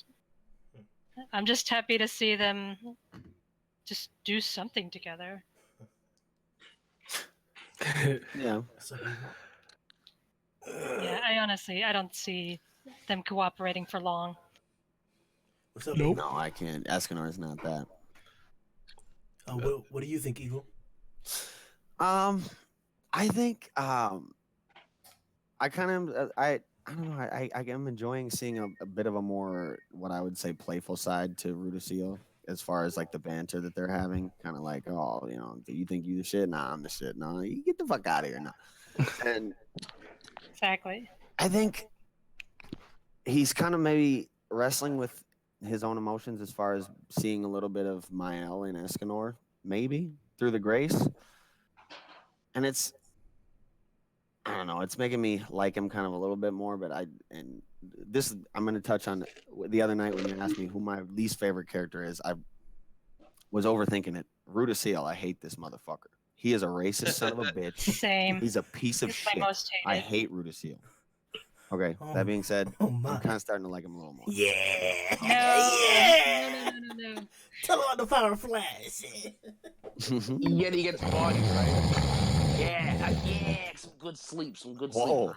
I'm just happy to see them just do something together. Yeah. So, Yeah, I don't see them cooperating for long. what's up? Nope. Eagle? No, I can't. Escanor is not that. What do you think, Eagle? I think I kind of I don't know. I am enjoying seeing a bit of a more, what I would say, playful side to Rudisiel, as far as like the banter that they're having. Kind of like, oh, do you think you the shit? Nah, I'm the shit. Nah, you get the fuck out of here now. And Exactly. I think he's kind of maybe wrestling with his own emotions, as far as seeing a little bit of Mael and Escanor, maybe through the grace. And I don't know, it's making me like him kind of a little bit more. But I'm going to touch on the other night when you asked me who my least favorite character is. I was overthinking it. Rudisiel, I hate this motherfucker. He is a racist son of a bitch. Same. He's a piece of He's my shit. most I hated. hate Rudisiel. Okay, Oh, that being said, oh my. I'm kind of starting to like him a little more. Yeah. No, Yeah. no. Tell on the power flash. Yet he gets body, right? Yeah, some good sleep, Whoa.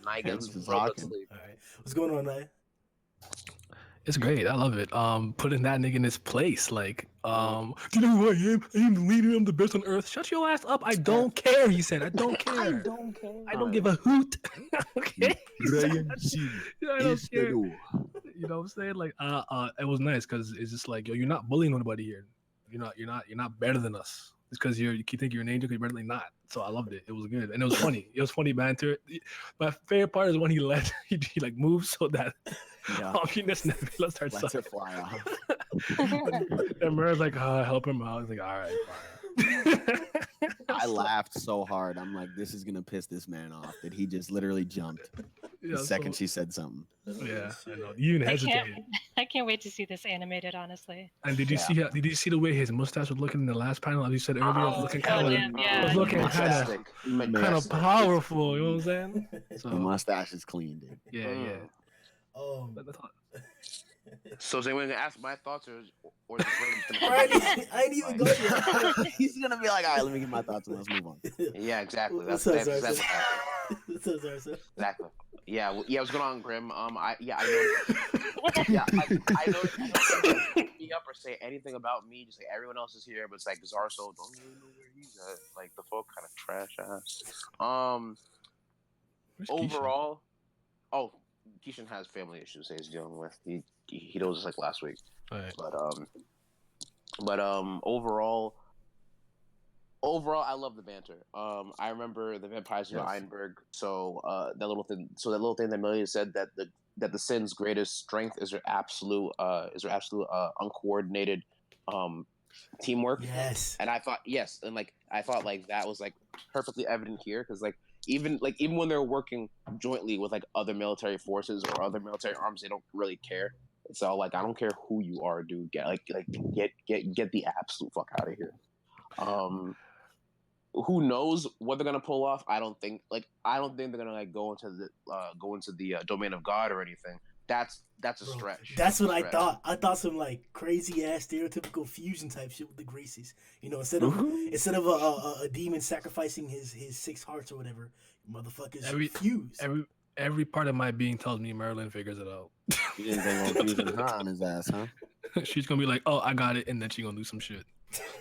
I get Hemmingz some is real good rocking. sleep. All right. What's going on, Naya? It's great. I love it. Putting that nigga in his place. Like, do you know who I am? I am the leader. I'm the best on earth. Shut your ass up. I don't care. He said, I don't care. I don't give a hoot. Okay. I don't care. You know what I'm saying? Like, it was nice because it's just like, yo, you're not bullying nobody here. You're not better than us. It's because you think you're an angel, because you're really not. So I loved it. It was good, and it was funny. It was funny banter. My favorite part is when he like moves so that Optimus Nebula starts Lets her fly off. and Murray's like, help him out. He's like, all right, fine. I laughed so hard. I'm like, this is gonna piss this man off that he just literally jumped the second she said something. Yeah, I know. You even hesitated. I can't wait to see this animated, honestly. And did you see the way his mustache was looking in the last panel? As you said earlier, looking kind of powerful. You know what I'm saying? So, the mustache is clean, dude. Yeah. So is anyone gonna ask my thoughts or is I ain't even go there. He's gonna be like, all right, let me get my thoughts and let's move on. Yeah, exactly. What's That's up, exactly. Exactly. Yeah, what's going on, Grimm? I know. I know. Me up or say anything about me. Just like everyone else is here, but it's like Zarso don't really know where he's at. Like the folk kind of trash ass. Overall, Keishan has family issues he's dealing with. He knows this like last week. Right. But overall, I love the banter. I remember the Vampires of Einberg. So that little thing that Amelia said, that the Sin's greatest strength is their absolute uncoordinated teamwork. Yes. And I thought that was like perfectly evident here, because even when they're working jointly with like other military forces or other military arms, they don't really care. So like, I don't care who you are, dude. Get the absolute fuck out of here. Who knows what they're gonna pull off? I don't think they're gonna like go into the domain of God or anything. That's a stretch. That's what I thought. I thought some like crazy ass stereotypical fusion type shit with the Gracies. You know, instead of a demon sacrificing his 6 hearts or whatever, motherfuckers fuse. Every part of my being tells me Merlin figures it out. You didn't think on fusing her on his ass, huh? She's gonna be like, oh, I got it, and then she's gonna do some shit.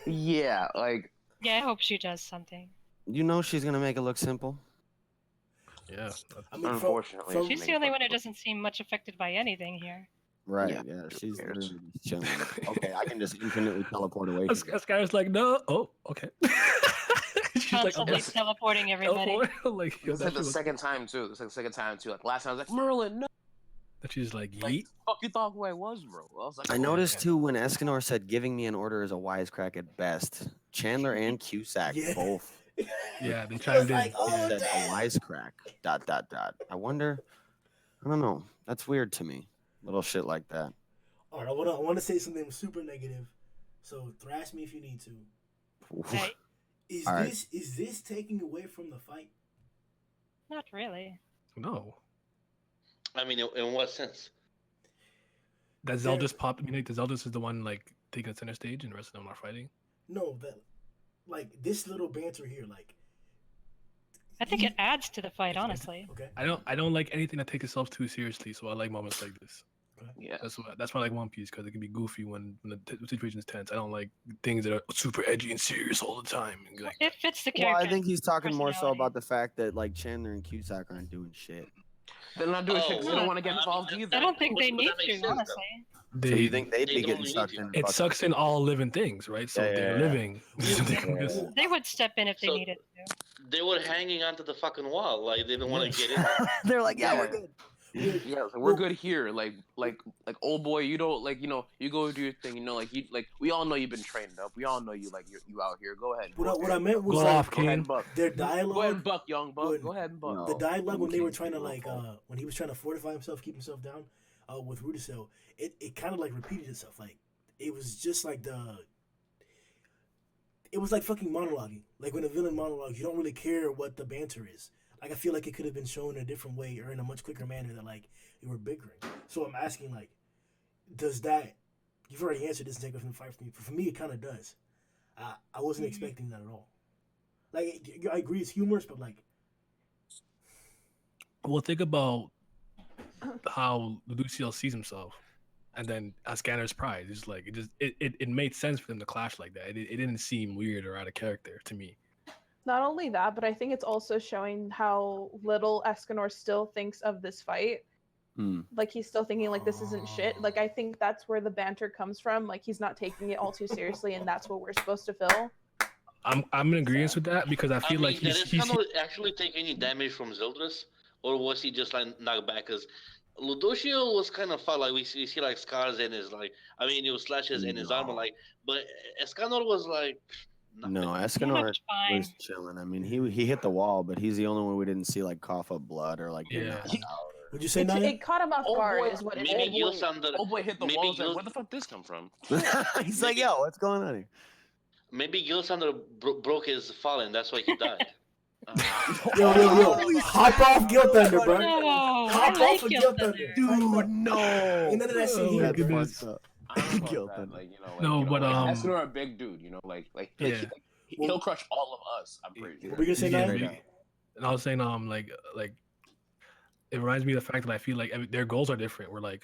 Yeah, like. Yeah, I hope she does something. You know she's gonna make it look simple. Yeah. I mean, unfortunately, she's the only one who doesn't seem much affected by anything here. Right. Yeah. She's literally chilling. Okay, I can just infinitely teleport away. Sky's like, no. Oh, okay. She's constantly teleporting everybody. Like, this is like the second time too. Like last time I was like, Merlin, no. And she's like, yeet. Like, fuck you thought who I was, bro. I was like, I noticed too when Escanor said giving me an order is a wisecrack at best. Chandler and Cusack both. Yeah, they chimed in. Said a wisecrack. ... I wonder. I don't know. That's weird to me. Little shit like that. All right, I want to say something super negative. So thrash me if you need to. Hey. Is this taking away from the fight? Not really. No. I mean, in what sense? That Zelda's pop. I mean, like, the Zelda's is the one like taking the center stage, and the rest of them are fighting. No, that like this little banter here, like. I think it adds to the fight, honestly. Okay. I don't like anything that takes itself too seriously, so I like moments like this. Okay. Yeah. That's why I like One Piece, because it can be goofy when the situation is tense. I don't like things that are super edgy and serious all the time. Like, it fits the character. Well, I think he's talking more so about the fact that like Chandler and Cusack aren't doing shit. They're not doing shit because they don't want to get involved either. I don't think they need to, honestly. So you think they'd be getting sucked in? It sucks in all living things, right? So they're living. They would step in if they needed to. They were hanging onto the fucking wall, like they didn't want to get in. They're like, yeah, we're good. Yeah, so we're good here. Like old boy, you don't you go do your thing. We all know you've been trained up. We all know you you out here. Go ahead. What I meant was go off, King. Their dialogue. Go ahead and buck, young buck. Go ahead and buck. The dialogue when they were trying to when he was trying to fortify himself, keep himself down, with Rudicell, it kind of like repeated itself. Like it was just like it was like fucking monologuing. Like when a villain monologues, you don't really care what the banter is. Like I feel like it could have been shown in a different way or in a much quicker manner that like they were bickering. So I'm asking like, does that? You've already answered this and take it from the fight for me. For me, it kind of does. I wasn't expecting that at all. Like I agree, it's humorous, but like. Well, think about how Lucio sees himself. and then a Scanner's Pride. It's like it made sense for them to clash like that. It didn't seem weird or out of character to me. Not only that, but I think it's also showing how little Escanor still thinks of this fight. Like he's still thinking like this isn't shit. Like I think that's where the banter comes from. Like he's not taking it all too seriously, and that's what we're supposed to feel. I'm in agreement with that because I feel like did he's Escanor actually take any damage from Zildris, or was he just like knocked back? Because Ludocio was kind of fought like we see like scars in his like it was slashes in his armor like, but Escanor was like. No, Escanor was chilling. I mean, he hit the wall, but he's the only one we didn't see like cough up blood or like get knocked out. Would you say it caught him off guard? Is what it maybe is. Old boy hit the wall. Like, where the fuck this come from? He's like, yo, what's going on here? Maybe Gilsander broke his fall, and that's why he died. Yo! Hop off Guild Thunder, bro. No, Hop off of Guild Thunder, dude. No, ain't none of that shit here. Escanor a big dude, he'll crush all of us. I'm pretty sure. What were you gonna say now? And I was saying, like it reminds me of the fact that I feel like their goals are different. We're like,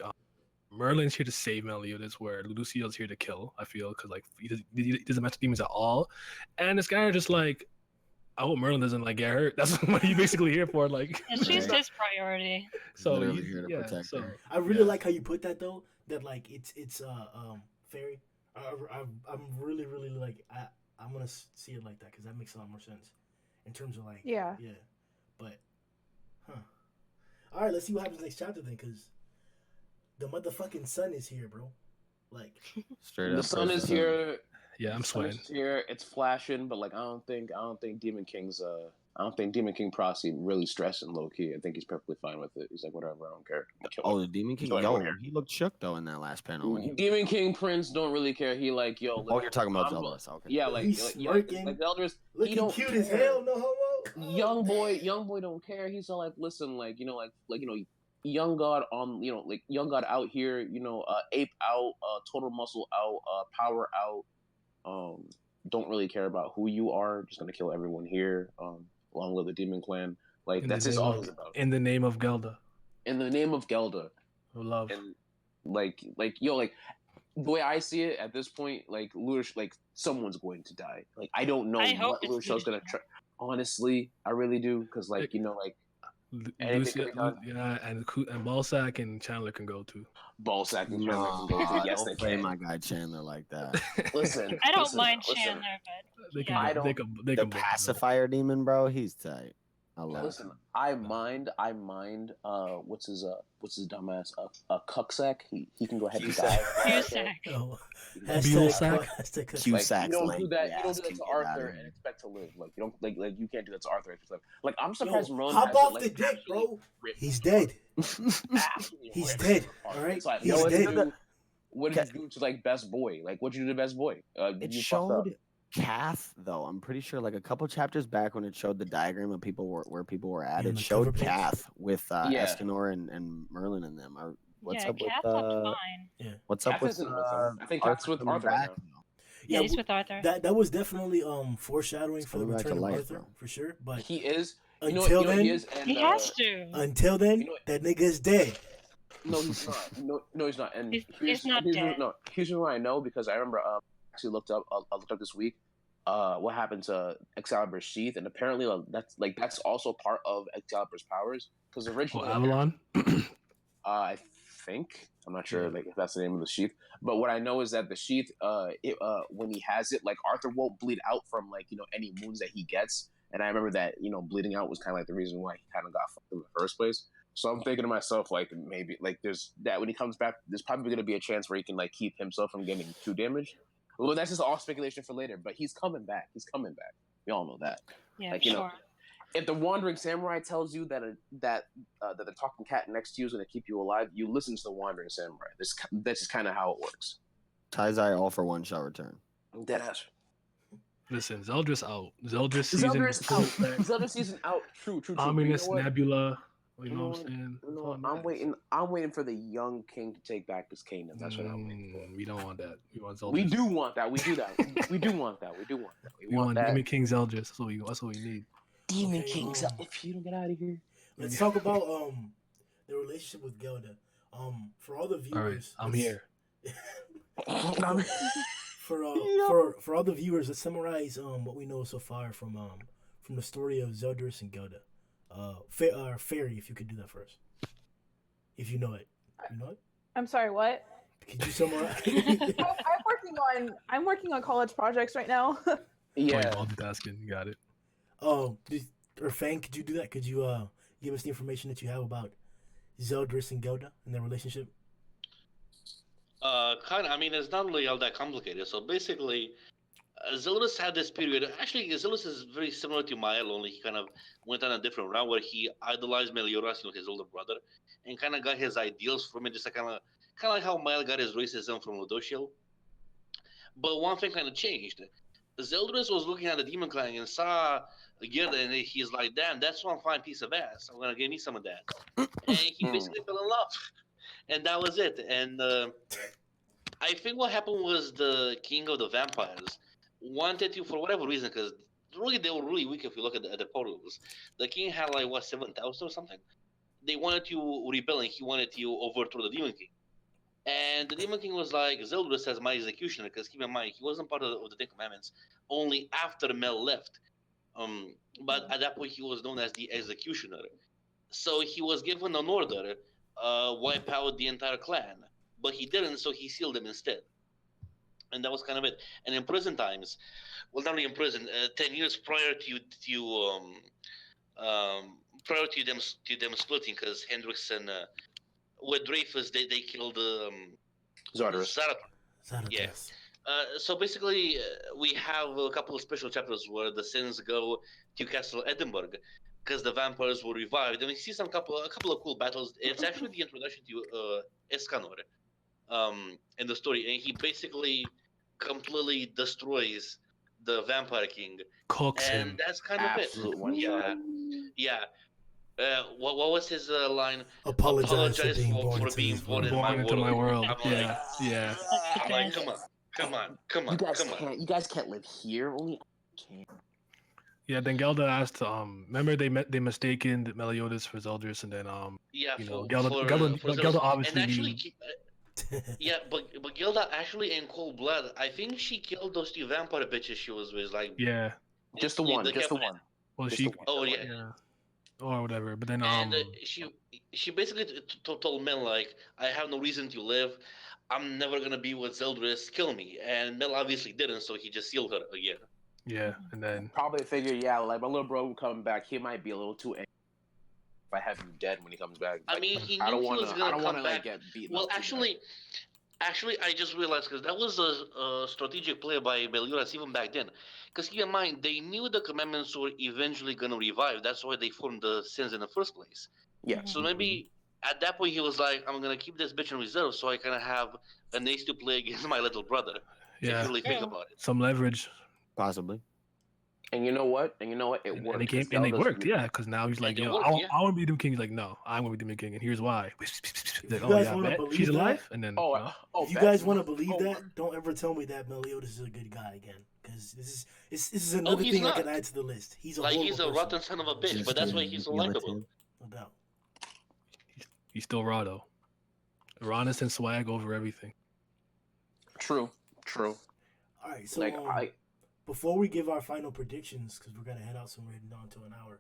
Merlin's here to save Meliodas, where Ludicio's here to kill. I feel because like he doesn't mess with demons at all, and this guy are just like, I hope Merlin doesn't like get hurt. That's what he's basically here for. Like, and she's his priority. So he's here to protect her. I really like how you put that though. That like it's fairy. I'm really like I'm gonna see it like that because that makes a lot more sense in terms of like yeah. But all right, let's see what happens next chapter then, because the motherfucking sun is here, bro. Like straight up, the sun is here. Yeah, I'm sweating. Here, it's flashing, but like I don't think Demon King Prosy really stressing low key. I think he's perfectly fine with it. He's like, whatever, I don't care. The Demon King, he looked shook though in that last panel. Demon King Prince don't really care. He like, yo. You're talking about Zeldris. Okay. Yeah, like Zeldris. Looking he don't cute care. as hell, no homo. Young boy don't care. He's all like, listen, young god on, young god out here, ape out, total muscle out, power out. Don't really care about who you are. Just gonna kill everyone here. Along with the Demon Clan. Like that's just all it's about. In the name of Gelda. In the name of Gelda. Love. And like the way I see it at this point, like Lush, like someone's going to die. Like I don't know what Lush's gonna try. Honestly, I really do, because Lucia, and Ballsack and Chandler can go too. Ballsack and Chandler can go too. Yes, they play can. my guy Chandler like that. Listen, I don't mind Chandler, but they can pacifier demon, bro. He's tight. I love. Listen, I mind. What's his dumbass? Cucksack. He can go ahead and die. Cusack. You don't do that. You don't do that to Arthur and expect to live. Like you don't you can't do that to Arthur and expect to live. Like I'm surprised Merlin. Hop off the dick, bro. He's dead. He's dead. All right. He's dead. What did you do to like Best Boy? Like what did you do to Best Boy? It showed Cath though. I'm pretty sure like a couple chapters back when it showed the diagram of where people were at, it showed Cath with Escanor and Merlin in them. What's up with I think Cath's with Arthur right now. Yeah, he's with Arthur. That was definitely foreshadowing for the return of Arthur, for sure. But he is. Until then, he has to. Until then, that nigga's dead. No, he's not. No, he's not. And he's not dead. No, here's why I know, because I remember actually looked up this week what happened to Excalibur's sheath, and apparently that's also part of Excalibur's powers, because originally Avalon. I think, I'm not sure if that's the name of the sheath, but what I know is that the sheath when he has it, like Arthur won't bleed out from any wounds that he gets, and I remember that bleeding out was kind of like the reason why he kind of got fucked in the first place. So I'm thinking to myself, maybe there's that when he comes back, there's probably going to be a chance where he can keep himself from getting too damaged. Well, that's just all speculation for later, but he's coming back. We all know that. Yeah, sure. If the Wandering Samurai tells you that the talking cat next to you is going to keep you alive, you listen to the Wandering Samurai. That's just kind of how it works. Taizai all for one shall return. Deadass. Listen, Zeldris out. Zeldris season out. True. Ominous Nebula. You know what I'm saying? I'm waiting for the young king to take back his kingdom. That's what I'm waiting for. We don't want that. We want Zeldris. We do want that. We do want that. We want Demon King Zeldris. That's what we need. Demon King Zeldris. If you don't get out of here. Let's talk about the relationship with Gelda. For all the All right, viewers, I'm let's- here. For all the viewers, let's summarize what we know so far from the story of Zeldris and Gelda. Fairy, if you could do that first, if you know it. You know it? I'm sorry, what? Could you summarize? I'm working on college projects right now. Yeah. Oh, multitasking. You got it. or Fang, could you do that? Could you give us the information that you have about Zeldris and Gelda and their relationship? Kind of. I mean, it's not really all that complicated. So basically, Zeldris had this period. Actually, Zeldris is very similar to Mael, only he kind of went on a different route where he idolized Meliodas, his older brother, and kind of got his ideals from it, just like kind of like how Mael got his racism from Rodoshiel. But one thing kind of changed. Zeldris was looking at the Demon Clan and saw Gerda, and he's like, "Damn, that's one fine piece of ass. I'm gonna give me some of that." And he basically fell in love, and that was it. And I think what happened was the king of the vampires wanted to, for whatever reason, because really they were really weak if you look at the portals. The king had like 7,000 or something. They wanted to rebel, and he wanted to overthrow the Demon King. And the Demon King was like, Zeldris as my executioner, because keep in mind, he wasn't part of the Ten Commandments only after Mel left. But at that point, he was known as the executioner. So he was given an order, wipe out the entire clan. But he didn't, so he sealed them instead. And that was kind of it. And in prison times, well, not only in prison, 10 years prior to them splitting, because Hendrix and with Dreyfus, they killed Zardoz. Zarathos. Yeah. So basically, we have a couple of special chapters where the Sins go to Castle Edinburgh because the vampires were revived, and we see a couple of cool battles. It's actually the introduction to Escanor in the story, and he basically completely destroys the Vampire King. Cooks and him. that's kind Absolute of it. one shot. Yeah. What was his line? Apologize for being born in Born into my world. I'm Yeah, yeah. like, come on. You guys can't live here. Only I can. Yeah, then Gelda asked, remember they mistaken Meliodas for Zeldris, and then Yeah, Gelda obviously and actually, knew. yeah, but Gilda actually in cold blood, I think she killed those two vampire bitches she was with, like Yeah. Just the one. Well, Just she. the one. Oh yeah. Or whatever, but then And she basically told Mel, like, I have no reason to live. I'm never gonna be with Zeldris. Kill me. And Mel obviously didn't, so he just sealed her again. yeah, and then Probably figured, yeah, like my little bro coming back, he might be a little too angry if I have him dead when he comes back. I Like, mean, he knew I don't he want was to. gonna I don't come want to back. like get beaten. Well, up too actually, I just realized because that was a strategic play by Meliodas even back then. Because keep in mind, they knew the commandments were eventually gonna revive. That's why they formed the sins in the first place. bad. Yeah. So maybe at that point he was like, I'm gonna keep this bitch in reserve so I can have an ace to play against my little brother. If yeah, you really think about it. some leverage, Possibly. And you know what? It and worked. they came because and they Zelda's- worked. Yeah, because now he's like, it yo, worked, I yeah. want to be Demon King. He's like, no, I'm gonna be Demon King, and here's why. He's like, you oh guys yeah, wanna bet believe she's that? alive, and then Oh, you know, oh, If you bet. guys want to believe Oh, that, don't ever tell me that Meliodas is a good guy again, because this is another he's thing I not. can add to the list. He's a Like horrible he's a person, rotten son of a bitch, but that's why he's so likable. no doubt. he's still raw though. Rawness and swag over everything. True. All right, so Like before we give our final predictions, because we're gonna head out soon, we're heading down to an hour.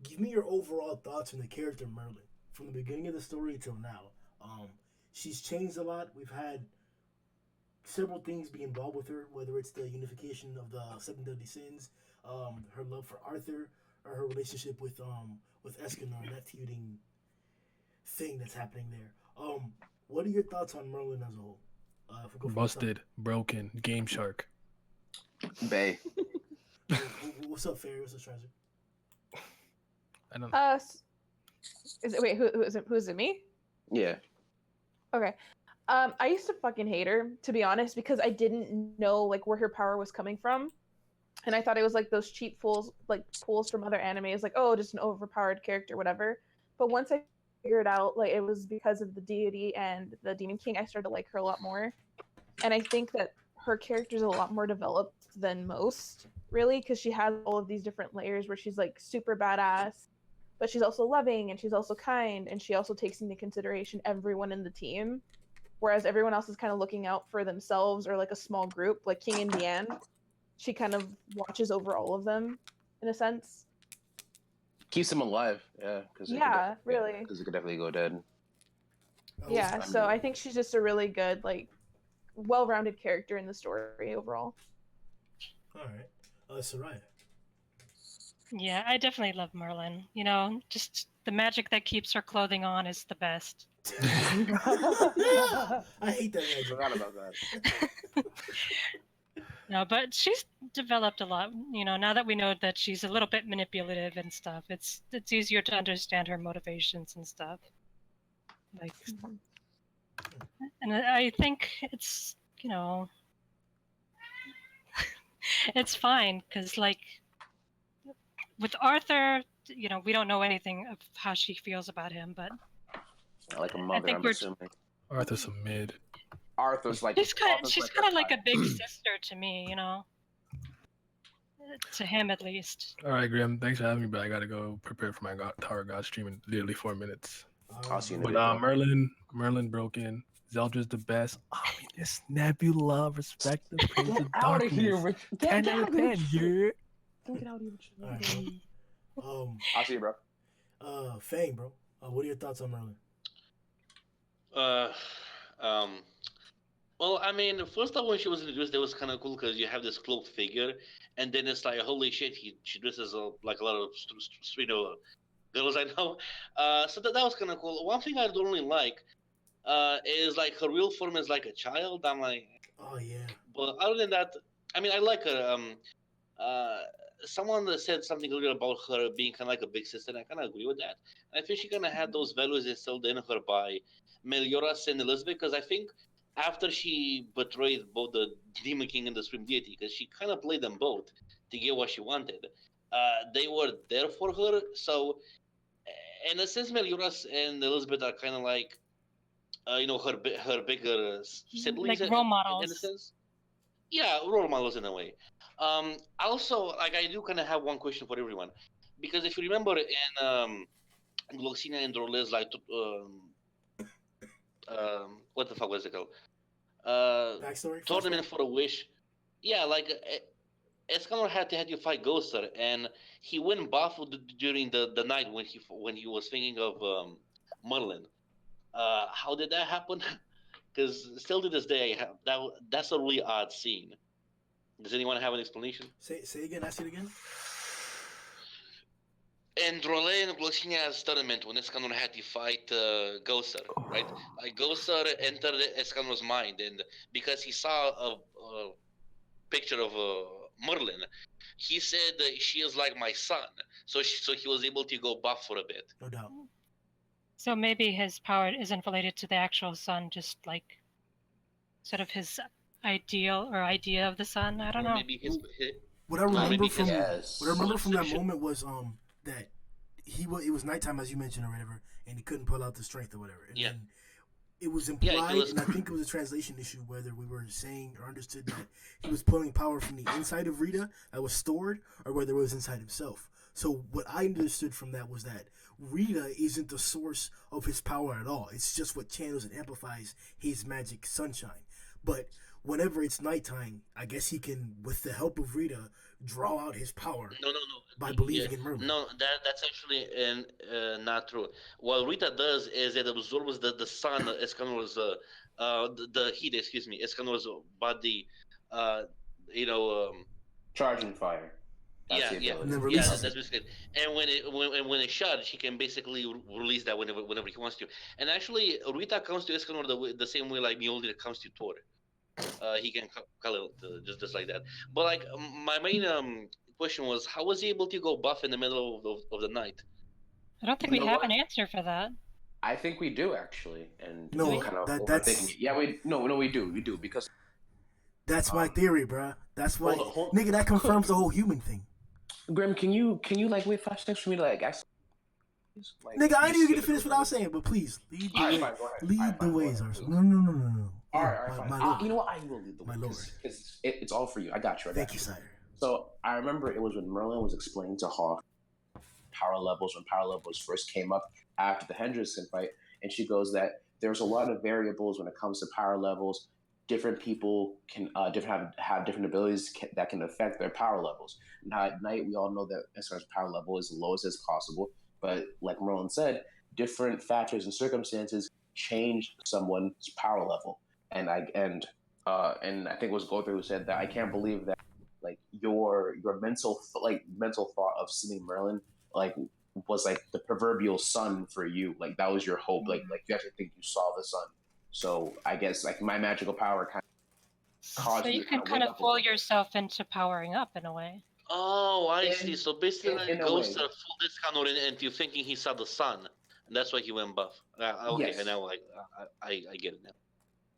Give me your overall thoughts on the character Merlin from the beginning of the story till now. She's changed a lot. We've had several things be involved with her, whether it's the unification of the Seven Deadly Sins, her love for Arthur, or her relationship with Escanor, and that feuding thing that's happening there. What are your thoughts on Merlin as a whole? If we go from the top. Busted, broken, Game Shark. Bay. What's up, Fairy? What's up, Strizer? I don't know. Is it wait? Who is it? Me? Yeah. Okay. I used to fucking hate her, to be honest, because I didn't know like where her power was coming from, and I thought it was like those cheap pulls from other animes, like, oh, just an overpowered character, whatever. But once I figured out like it was because of the deity and the Demon King, I started to like her a lot more, and I think that her character is a lot more developed than most, really, because she has all of these different layers where she's like super badass, but she's also loving and she's also kind, and she also takes into consideration everyone in the team, whereas everyone else is kind of looking out for themselves or like a small group, like King Indian. She kind of watches over all of them in a sense. Keeps them alive, yeah. Really. Because it could definitely go dead. Yeah, so I think she's just a really good, like, well-rounded character in the story overall. All right. Soraya. Yeah, I definitely love Merlin. You know, just the magic that keeps her clothing on is the best. I hate that magic. Forgot about that. No, but she's developed a lot. You know, now that we know that she's a little bit manipulative and stuff, it's easier to understand her motivations and stuff. Like, and I think it's, you know, it's fine because, like, with Arthur, you know, we don't know anything of how she feels about him, but Like a mother, think I'm we're- assuming. Arthur's a mid. Arthur's like she's kind Arthur's of like a big sister to me, you know, to him at least. All right, Grimm. Thanks for having me, but I gotta go prepare for my Tower God stream in literally 4 minutes. I'll see you in a But bit, bro. Merlin broken. Zeldra's the best. Ominous Nebula, respect the Prince of Darkness. 10 out of 10, yeah. Get out of here. All right, bro. I'll see you, bro. Fang, bro. What are your thoughts on Merlin? Well, I mean, first time when she was introduced, that was kind of cool because you have this cloaked figure, and then it's like, holy shit, she dresses like a lot of street girls I know. So that was kind of cool. One thing I don't really like is like her real form is like a child. I'm like, Oh yeah. but other than that, I mean, I like her. Someone that said something earlier about her being kind of like a big sister, and I kind of agree with that. And I think she kind of had those values instilled in her by Meliodas and Elizabeth, because I think after she betrayed both the Demon King and the Supreme Deity, because she kind of played them both to get what she wanted, they were there for her. So, in a sense, Meliodas and Elizabeth are kind of like, you know, her bigger siblings, Like role in a models. sense. Yeah, role models in a way. Also, like, I do kind of have one question for everyone, because if you remember in Gloxina and Droles, like, what the fuck was it called? Backstory. Tournament for a Wish. Yeah, like, Escanor had to have you fight Ghoster, and he went buff during the night when he was thinking of Merlin. How did that happen? Because still to this day, that's a really odd scene. Does anyone have an explanation? Say again. Ask it again. In Drole and Gloxinia's tournament, when Escanor had to fight Ghoster, right? Like, Ghoster entered Escanor's mind, and because he saw a picture of Merlin, he said she is like my son. So he was able to go buff for a bit. No doubt. So maybe his power isn't related to the actual sun, just like sort of his ideal or idea of the sun. I don't know. Maybe his What I remember maybe from Yes. what I remember from that Perception. moment was that it was nighttime, as you mentioned, or whatever, and he couldn't pull out the strength or whatever. And Yeah. then it was Yeah, implied, he was- and I think it was a translation issue, whether we were saying or understood that he was pulling power from the inside of Rita that was stored, or whether it was inside himself. So what I understood from that was that Rita isn't the source of his power at all. It's just what channels and amplifies his magic sunshine. But whenever it's nighttime, I guess he can, with the help of Rita, draw out his power No. by believing in Merlin. No, that's actually not true. What Rita does is it absorbs the sun, Escanor's the heat. Excuse me, Escanor's body. You know. Charging fire. That's the Yeah. ability. And then Yeah, releases that's basically it. And when it's shot, she can basically release that whenever he wants to. And actually, Rita comes to Escanor the same way like Mjolnir comes to Thor. He can call it just like that. But like my main question was, how was he able to go buff in the middle of the night? I don't think You we know have what? an answer for that. I think we do actually, and No, kind of that's- overthinking it. Yeah, we do because That's my theory, bruh. That's why, hold- nigga, that confirms the whole human thing. Grimm, can you like wait 5 seconds for me to like ask? Like, Nigga, I just didn't even get to skip finish it. what I was saying, but please, lead the Alright, way. fine, go ahead. Lead Alright, the fine, go way, ahead, Zarsa. please. No. All right, My fine. lord. You know what? I will lead the way. My lord. Because it's all for you. I got you. Thank you, sire. So I remember it was when Merlin was explaining to Hawk power levels when power levels first came up after the Hendrickson fight, and she goes that there's a lot of variables when it comes to power levels. Different people can have different abilities that can affect their power levels. Now at night, we all know that Escanar's power level is the lowest as possible, but like Merlin said, different factors and circumstances change someone's power level. And I think it was Goldberg who said that I can't believe that like your mental thought of seeing Merlin like was like the proverbial sun for you. Like that was your hope. Like you actually think you saw the sun. So I guess like my magical power kind of caused So you can kind of fool yourself into powering up in a way. Oh, I see. So basically, in a Ghost way. fooled this Escanor into thinking he saw the sun, and that's why he went buff. Okay, Yes. and now I get it now.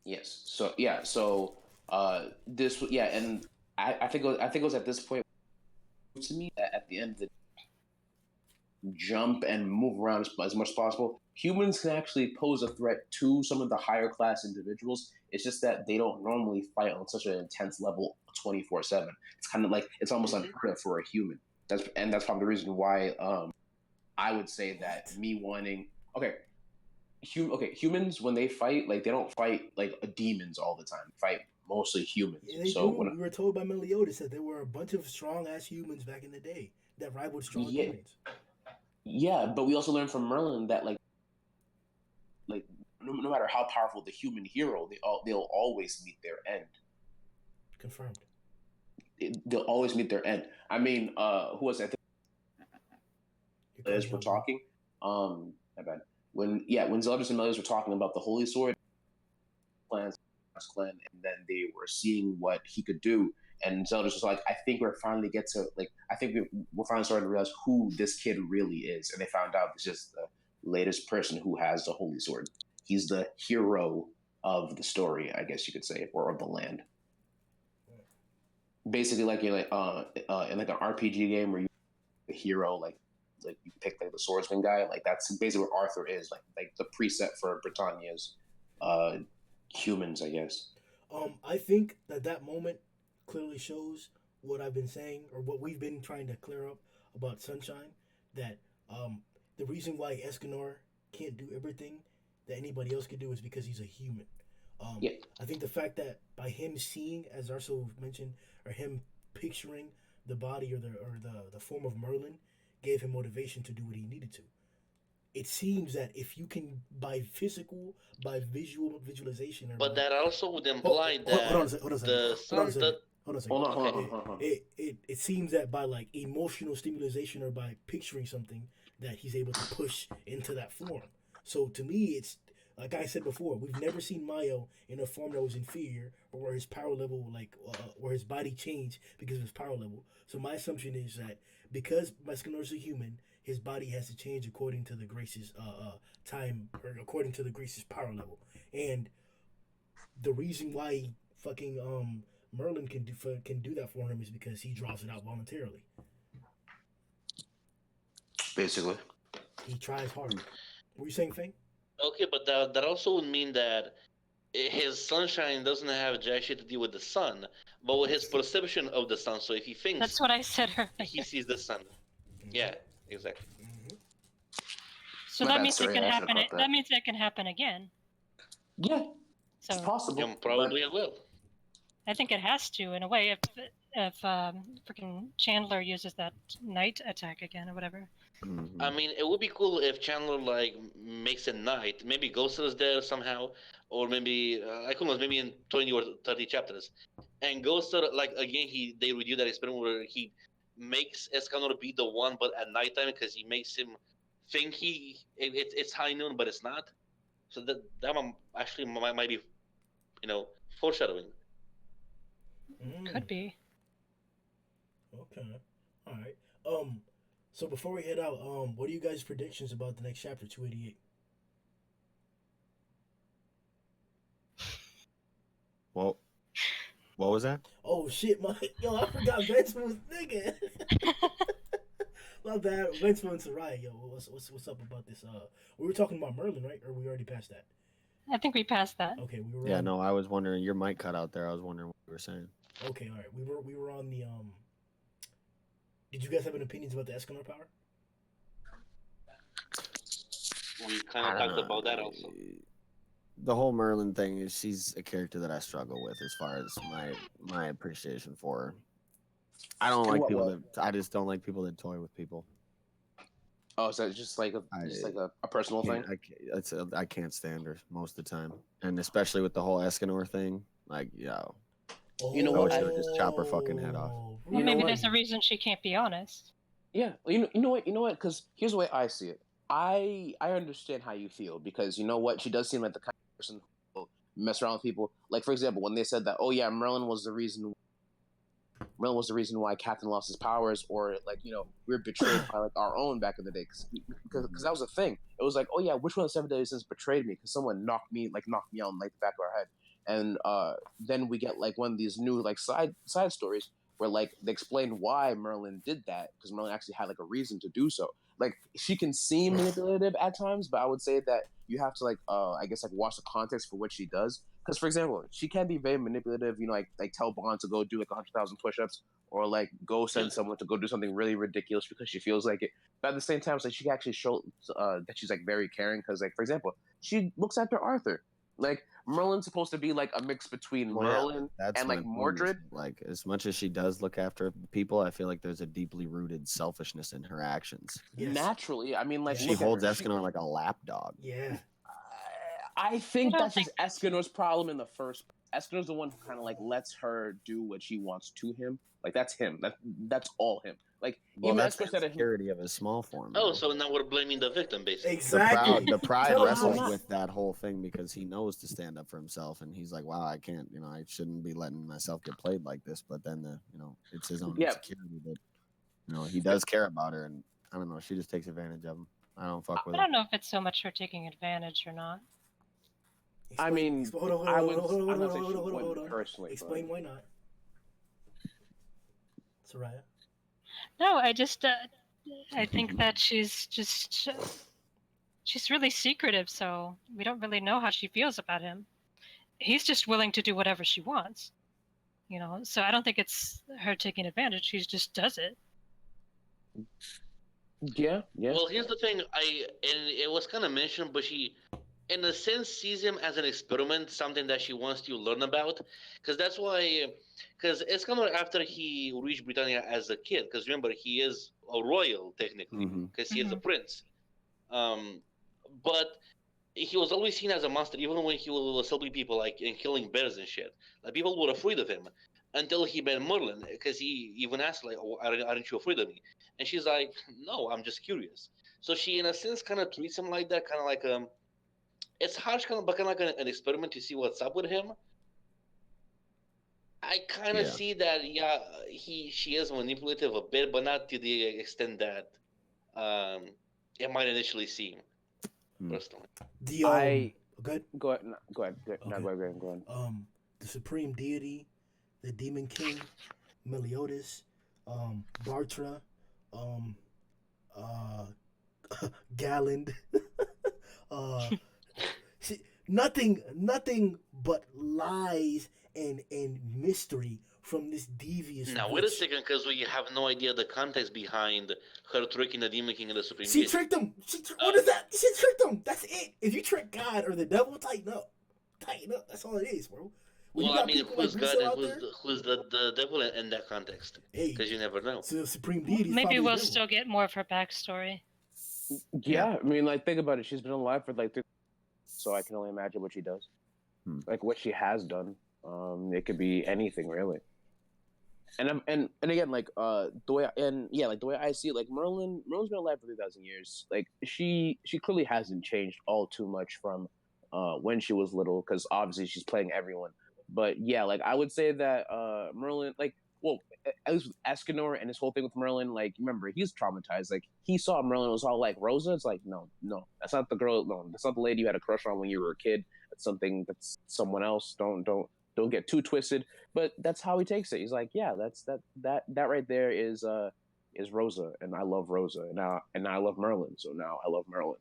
Yes. So yeah. So this and I think it was at this point to me that at the end of the jump and move around as much as possible. Humans can actually pose a threat to some of the higher class individuals. It's just that they don't normally fight on such an intense level 24/7. It's kind of like it's almost unheard of for a human. That's probably the reason why I would say that me wanting humans when they fight, like they don't fight like demons all the time. They fight mostly humans. Yeah, we were told by Meliodas that there were a bunch of strong ass humans back in the day that rivaled strong demons. Yeah, but we also learned from Merlin that like no matter how powerful the human hero, they'll always meet their end. Confirmed. They'll always meet their end. I mean, who was that? As we're talking, my bad. When Zeldris and Meliodas were talking about the Holy Sword plans, clan, and then they were seeing what he could do. And Zeldris was like, I think we're finally we're finally starting to realize who this kid really is. And they found out this is the latest person who has the Holy Sword. He's the hero of the story, I guess you could say, or of the land. Basically, like in like an RPG game where you the hero, like you pick like the swordsman guy, like that's basically what Arthur is, like the preset for Britannia's humans, I guess. I think that moment clearly shows what I've been saying, or what we've been trying to clear up about Sunshine, that the reason why Escanor can't do everything that anybody else could do is because he's a human. I think the fact that by him seeing, as Arso mentioned, or him picturing the body or the form of Merlin gave him motivation to do what he needed to. It seems that if you can, by visualization, or but that also would imply that hold on a second. It seems that by like emotional stimulation or by picturing something, that he's able to push into that form. So to me, it's like I said before, we've never seen Mayo in a form that was inferior, or where his power level, where his body changed because of his power level. So my assumption is that because Escanor's a human, his body has to change according to the Grace's time, or according to the Grace's power level. And the reason why fucking Merlin can do that for him is because he draws it out voluntarily. Basically, he tries hard. What were you saying, Fang? Okay, but that also would mean that his sunshine doesn't have jack shit to do with the sun, but with his perception of the sun. So if he thinks, that's what I said. He sees the sun. Yeah, exactly. So that means it can happen. That means it can happen again. Yeah, so it's possible. Probably it will. I think it has to, in a way, if freaking Chandler uses that night attack again or whatever. Mm-hmm. I mean, it would be cool if Chandler like makes it night. Maybe Ghost is there somehow, or maybe I don't know, maybe in 20 or 30 chapters. And Ghost, like again, they redo that experiment where he makes Escanor be the one, but at nighttime, because he makes him think it's high noon, but it's not. So that actually might be, foreshadowing. Could be. Okay. All right. So before we head out, what are you guys' predictions about the next chapter, 288? Well, what was that? Oh shit, I forgot Vince was nigga. Love that. Vince was right, yo. What's up about this? We were talking about Merlin, right? Or we already passed that? I think we passed that. Okay, we were. Yeah, no, I was wondering. Your mic cut out there. I was wondering what you were saying. Okay, all right. We were on the Did you guys have any opinions about the Escanor power? We kind I of don't talked know. about that also. The whole Merlin thing is she's a character that I struggle with as far as my appreciation for her. I don't In like what people way? that I just don't like people that toy with people. Oh, so it's just like a personal thing. I can't stand her most of the time, and especially with the whole Escanor thing. Like, yo, You know I what? wish they would just chop her fucking head off. Well, You know maybe what? there's a reason she can't be honest. Yeah, you know what? Because here's the way I see it. I understand how you feel because you know what? She does seem like the kind of person who will mess around with people. Like for example, when they said that, oh yeah, Merlin was the reason why Captain lost his powers, or like we were betrayed by like our own back in the day, because that was a thing. It was like, oh yeah, which one of the 7 days since betrayed me? Because someone knocked me on like the back of our head, and then we get like one of these new like side stories where like they explain why Merlin did that, because Merlin actually had like a reason to do so. Like she can seem manipulative at times, but I would say that you have to like I guess like watch the context for what she does. Because for example, she can be very manipulative, like tell Bond to go do like 100,000 push-ups, or like go send someone to go do something really ridiculous because she feels like it. But at the same time, it's like she can actually show that she's like very caring. Because like for example, she looks after Arthur. Like Merlin's supposed to be like a mix between Merlin That's and my like point. Mordred. Like, as much as she does look after people, I feel like there's a deeply rooted selfishness in her actions. Yes. Naturally, I mean, like Yeah. She look at holds her. Escanor like a lapdog. Yeah. I think I don't that's just Escanor's problem in the first. Escanor's the one who kind of like lets her do what she wants to him. Like that's him. That's all him. Like Well, even that's the Escanor said it. insecurity of his small form. Oh, though. so now we're blaming the victim, basically. Exactly. The pride Tell wrestles us. with that whole thing because he knows to stand up for himself, and he's like, "Wow, I can't. I shouldn't be letting myself get played like this." But then it's his own Yeah. insecurity that he does care about her, and I don't know. She just takes advantage of him. I don't fuck with I her. don't know if it's so much her taking advantage or not. I mean, I would. I'm not saying she hold wouldn't on. personally. Explain why not. Soraya. No, I just I think that she's really secretive, so we don't really know how she feels about him. He's just willing to do whatever she wants, so I don't think it's her taking advantage. She just does it. Yeah. Well, here's the thing. And it was kind of mentioned, but she, in a sense, sees him as an experiment, something that she wants to learn about. Because that's why, because it's kind of after he reached Britannia as a kid. Because remember, he is a royal technically, because he is a prince. But he was always seen as a monster, even when he was helping people like and killing bears and shit. Like people were afraid of him until he met Merlin, because he even asked like, "Oh, aren't you afraid of me?" And she's like, "No, I'm just curious." So she, in a sense, kind of treats him like that, kind of like it's harsh, but kind of like an experiment to see what's up with him. I kind of see that, she is manipulative a bit, but not to the extent that it might initially seem. Personally, Go ahead. The supreme deity, the demon king, Meliodas, Bartra, Galland. nothing but lies and mystery from this devious. now wait a second, because we have no idea the context behind her tricking the demon king and the supreme She deity. tricked him. What is that? She tricked him. That's it. If you trick God or the devil, tighten up. That's all it is, bro. When Well, I mean, who's God and who's the devil in that context? Because you never know. So the supreme deity. Maybe we'll still get more of her backstory. Yeah, I mean, like think about it. She's been alive for like 3, so I can only imagine what she does, like what she has done. It could be anything really. And again, like the way I see it, like Merlin's been alive for 3,000 years. Like she clearly hasn't changed all too much from when she was little, because obviously she's playing everyone. But yeah, like I would say that Merlin, like, well, at least with Escanor and his whole thing with Merlin, like remember he's traumatized. Like he saw Merlin, was all like Rosa. It's like no, that's not the girl. No, that's not the lady you had a crush on when you were a kid. That's someone else. Don't get too twisted. But that's how he takes it. He's like, yeah, that right there is Rosa, and I love Rosa, and I love Merlin. So now I love Merlin,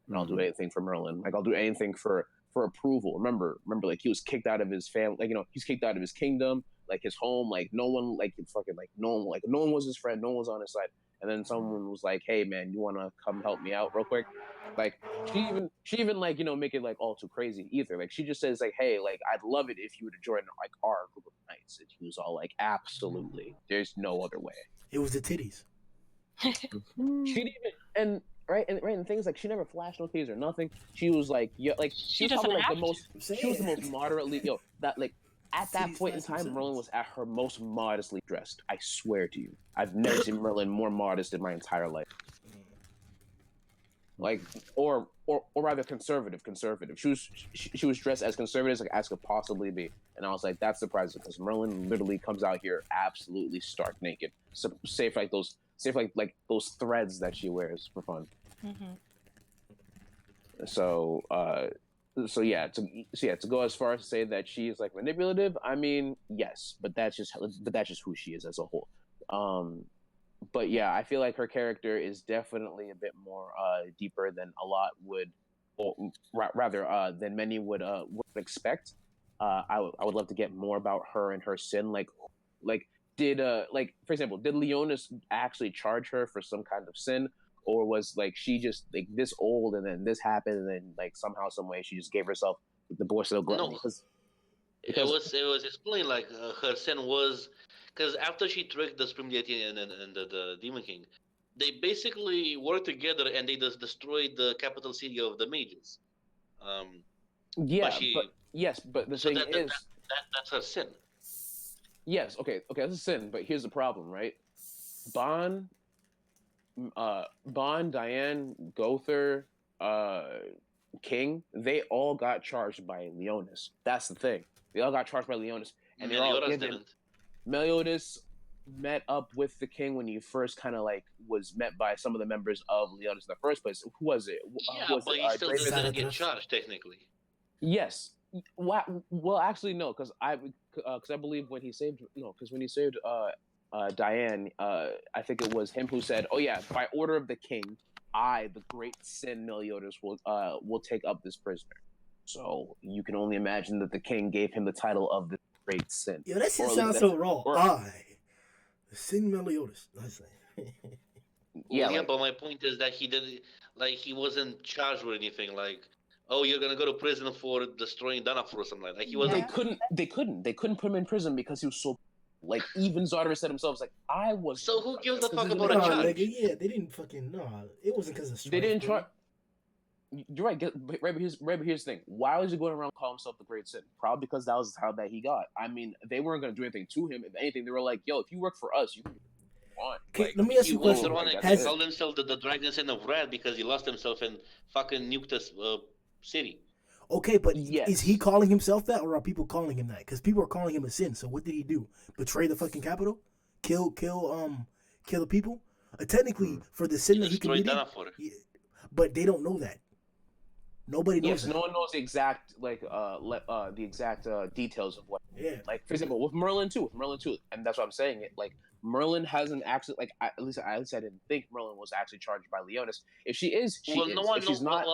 and I'll do anything for Merlin. Like I'll do anything for approval. Remember, like he was kicked out of his family. Like he's kicked out of his kingdom, like his home. Like no one, like fucking, like no one was his friend. No one was on his side. and then someone was like, "Hey, man, you want to come help me out real quick?" Like she even like make it like all too crazy either. Like she just says like, "Hey, like I'd love it if you were to join like our group of knights." And he was all like, "Absolutely, there's no other way." It was the titties. She didn't even and and things like she never flashed no titties or nothing. She was like, yeah, like she was probably like the most. She was the most moderately that like. At that point in time, Merlin was at her most modestly dressed. I swear to you, I've never seen Merlin more modest in my entire life. Like, or rather, conservative. She was dressed as conservative as could possibly be, and I was like, that's surprising because Merlin literally comes out here absolutely stark naked, save like those threads that she wears for fun. Mm-hmm. So yeah, to go as far as to say that she's like manipulative, I mean, yes, but that's just who she is as a whole. But yeah, I feel like her character is definitely a bit more deeper than a lot would, or rather than many would expect. I would love to get more about her and her sin. Like did for example, did Leonis actually charge her for some kind of sin? Or was like she just like this old and then this happened and then like somehow some way she just gave herself the Boar Hat gluttony? No, it was explained like her sin was because after she tricked the Supreme Deity and the Demon King, they basically worked together and they just destroyed the capital city of the mages. But the thing is that's her sin. Yes, okay, that's a sin. But here's the problem, right? Bond, Diane, Gother, King, they all got charged by Leonis. That's the thing. They all got charged by Leonis. And Meliodas didn't. Meliodas met up with the king when he first kind of like was met by some of the members of Leonis in the first place. Who was it? But he still didn't get charged technically. Yes. Well, actually, no, because I believe when he saved Diane, I think it was him who said, "Oh yeah, by order of the king, I, the great sin Meliodas, will take up this prisoner." So you can only imagine that the king gave him the title of the great sin. Yeah, that shit sounds so wrong. The sin Meliodas. But my point is that he wasn't charged with anything. Like, oh, you're gonna go to prison for destroying Danafor or something like that. He wasn't. They couldn't put him in prison because he was so. Like, even Zardoz said himself, like, I was... So who gives a fuck about a charge? Yeah, they didn't fucking... No, it wasn't because of strife. They didn't try... You're right. Here's the thing. Why was he going around calling himself the Great Sin? Probably because that was how that he got. I mean, they weren't going to do anything to him. If anything, they were like, yo, if you work for us, you can do what you want. Let me ask you a question. He called himself the Dragon Sin of Red because he lost himself and fucking nuked this city. Okay, but is he calling himself that, or are people calling him that? Because people are calling him a sin. So what did he do? Betray the fucking capital? Kill the people? Technically, for the sin that he committed. But they don't know that. Nobody knows. Yes, no one knows the exact details of what. Yeah. Like for example, with Merlin too, and that's what I'm saying. It like Merlin hasn't actually like at least I didn't think Merlin was actually charged by Leonis. If she is, she is. If she's not,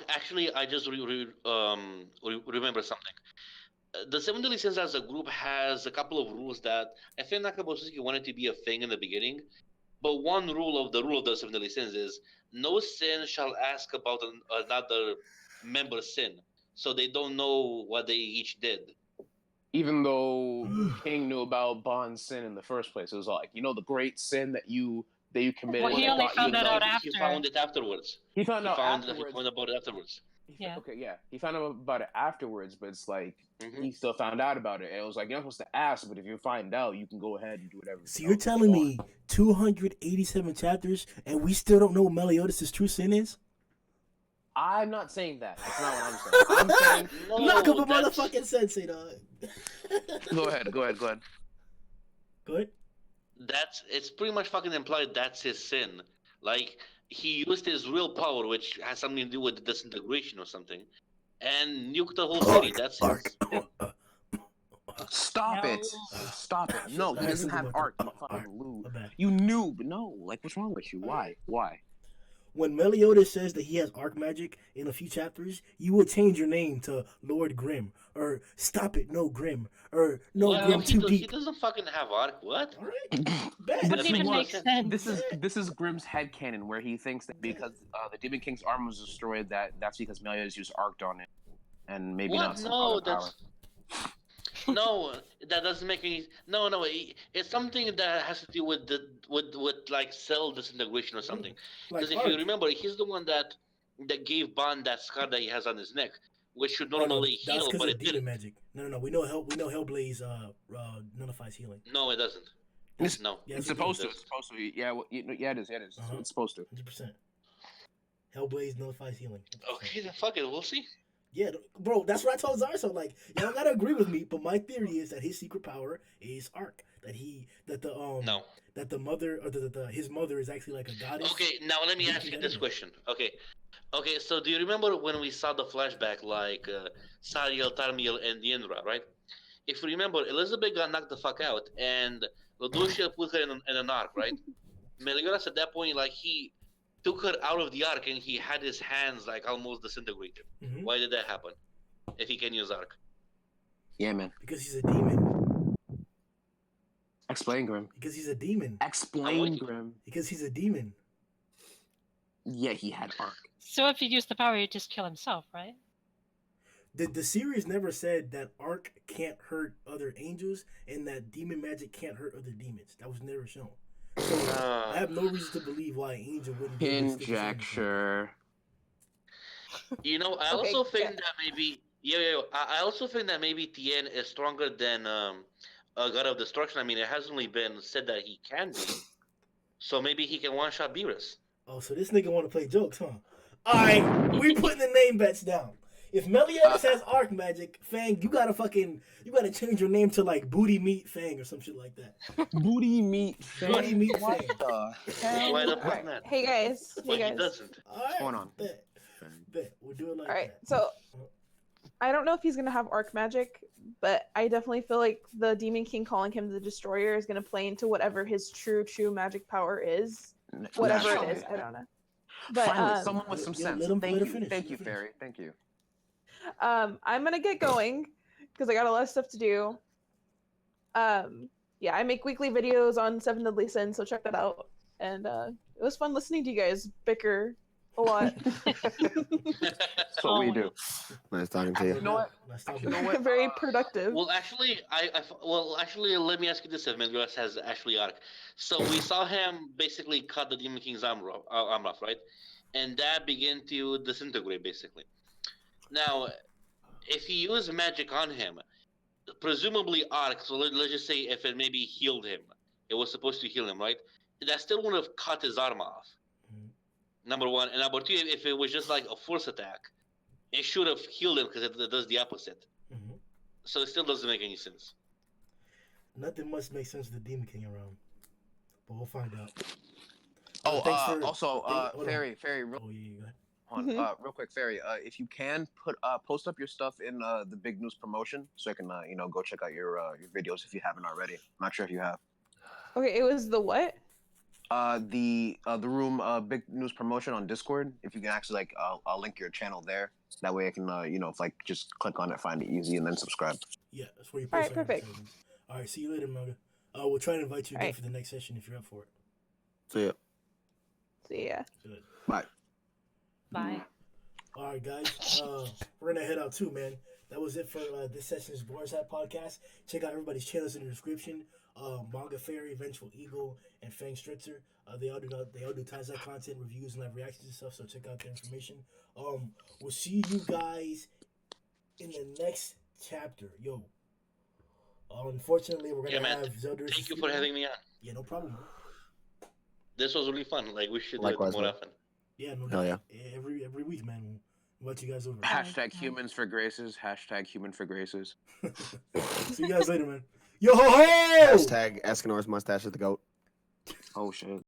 actually, I just remember something. The Seven Deadly Sins as a group has a couple of rules that I think Nakabosuke wanted to be a thing in the beginning. But one rule of the Seven Deadly Sins is no sin shall ask about another member's sin, so they don't know what they each did. Even though King knew about Bond's sin in the first place, it was like, the great sin that you committed. Well, he only found that out after. He found it afterwards. He found about it afterwards. Yeah. Okay, yeah. He found out about it afterwards, but it's like he still found out about it. And it was like, you're not supposed to ask, but if you find out, you can go ahead and do whatever. So you're telling me 287 chapters and we still don't know what Meliodas' true sin is? I'm not saying that. That's not what I'm saying. I'm saying knock up a motherfucking sensei, dog. Go ahead. Go ahead. It's pretty much fucking implied that's his sin. Like, he used his real power, which has something to do with disintegration or something, and nuked the whole city. That's it. Stop it. No, he doesn't have arc. You fucking lose. You noob. No, like, what's wrong with you? Why? when Meliodas says that he has arc magic in a few chapters, you will change your name to Lord Grimm, or Stop It, No Grimm, or No Well, Grimm he, Too he Deep. doesn't fucking have arc. What? All right, bet. Wouldn't That's even what make he said. sense. This is Grimm's headcanon, where he thinks that because the Demon King's armor was destroyed, that's because Meliodas used arced on it, and maybe What? not some No, other power. that's no. That doesn't make any. No, no. It's something that has to do with with like cell disintegration or something. Like Because if you arc. remember, he's the one that gave Bond that scar that he has on his neck, which should Oh, no, normally that's heal, because but of it demon didn't. magic. No. We know Hellblaze nullifies healing. No, it doesn't. It's- No. Yeah, It's it supposed to. does. It's supposed to. Yeah, yeah, it is. Yeah, it is. Uh-huh. It's supposed to. 100%. Hellblaze nullifies healing. 100%. Okay, then fuck it. We'll see. Yeah, bro, that's what I told Zarso. Like, y'all gotta agree with me, but my theory is that his secret power is arc. That the mother or his mother is actually like a goddess. Okay, now let me Did ask you you get this it? question. Okay. So do you remember when we saw the flashback, like Sariel, Tarmiel, and Yenra, right? If you remember, Elizabeth got knocked the fuck out, and Laducia put her in an arc, right? Meliodas at that point, like he took her out of the arc, and he had his hands like almost disintegrated. Mhm. Why did that happen? If he can use arc. Yeah, man. Because he's a demon. Explain, Grimm. Because he's a demon. Explain, Grimm. Because he's a demon. Yeah, he had arc. So if he used the power, he'd just kill himself, right? The series never said that arc can't hurt other angels and that demon magic can't hurt other demons. That was never shown. So I have no reason to believe why Angel wouldn't be able to stick his hand in Conjecture. You know, I Okay, also think yeah. that maybe I also think that maybe Tien is stronger than a God of Destruction. I mean, it hasn't really been said that he can be. So maybe he can one shot Beerus. Oh, so this nigga want to play jokes, huh? All right, we putting the name bets down. If Meliodas has arc magic, Fang, you gotta change your name to like Booty Meat Fang or some shit like that. Booty meat. Booty Meat What Fang. the hell? Why not Alright, that? hey guys, But he hey guys. doesn't. All right, What's going on? Bet. We'll do it like All right, that. so I don't know if he's gonna have arc magic, but I definitely feel like the Demon King calling him the Destroyer is gonna play into whatever his true magic power is. Whatever it is, I don't know. But Finally, someone with some yeah, sense. let him Thank you, finish. thank you, Let him Fairy. Thank you. I'm gonna get going because I got a lot of stuff to do. Yeah, I make weekly videos on Seven Deadly Sins, so check that out. And it was fun listening to you guys bicker a lot. That's what we do. Nice talking to you. You know what? Let's talk You know about what? Very productive. Well, actually, let me ask you this: if Meliodas has actually arc, so we saw him basically cut the Demon King's arm off, right? And that began to disintegrate, basically. Now, if he used magic on him, presumably arc. So let's just say if it maybe healed him, it was supposed to heal him, right? That still would have cut his arm off. Mhm. Number one, and number two, if it was just like a force attack, it should have healed him because it does the opposite. Mhm. So it still doesn't make any sense. Nothing much makes sense with the Demon King around, but we'll find out. Oh, thanks for- also, hold on. Fairy, real, Oh yeah, go ahead. hold on, real quick, Fairy. If you can post up your stuff in the Big News promotion, so I can go check out your videos if you haven't already. I'm not sure if you have. Okay, it was the what? The room Big News promotion on Discord. If you can actually I'll link your channel there. That way I can if just click on it, find it easy, and then subscribe. Yeah, that's where you All post right, our perfect. advertisements. All right, see you later, Manga. We'll try to invite you again All right. for the next session if you're up for it. See ya. So yeah. Good. Bye. Bye. All right, guys. We're gonna head out too, man. That was it for this session's Boar Hat Podcast. Check out everybody's channels in the description. Manga Fairy, VengefulEagle, and Fang Strizer. They all do taizai content, reviews, and live reactions and stuff. So check out their information. We'll see you guys in the next chapter. Yo. Unfortunately, we're gonna man. have Zelda. Thank you for having me on. Yeah, no problem. This was really fun. Like we should Likewise, do it more man. often. Yeah, no Hell doubt. Every week, man. We'll let you guys over. Hashtag humans for graces. Hashtag human for graces. See you guys later, man. Yo ho ho! Hashtag Escanor's mustache is the goat. Oh shit.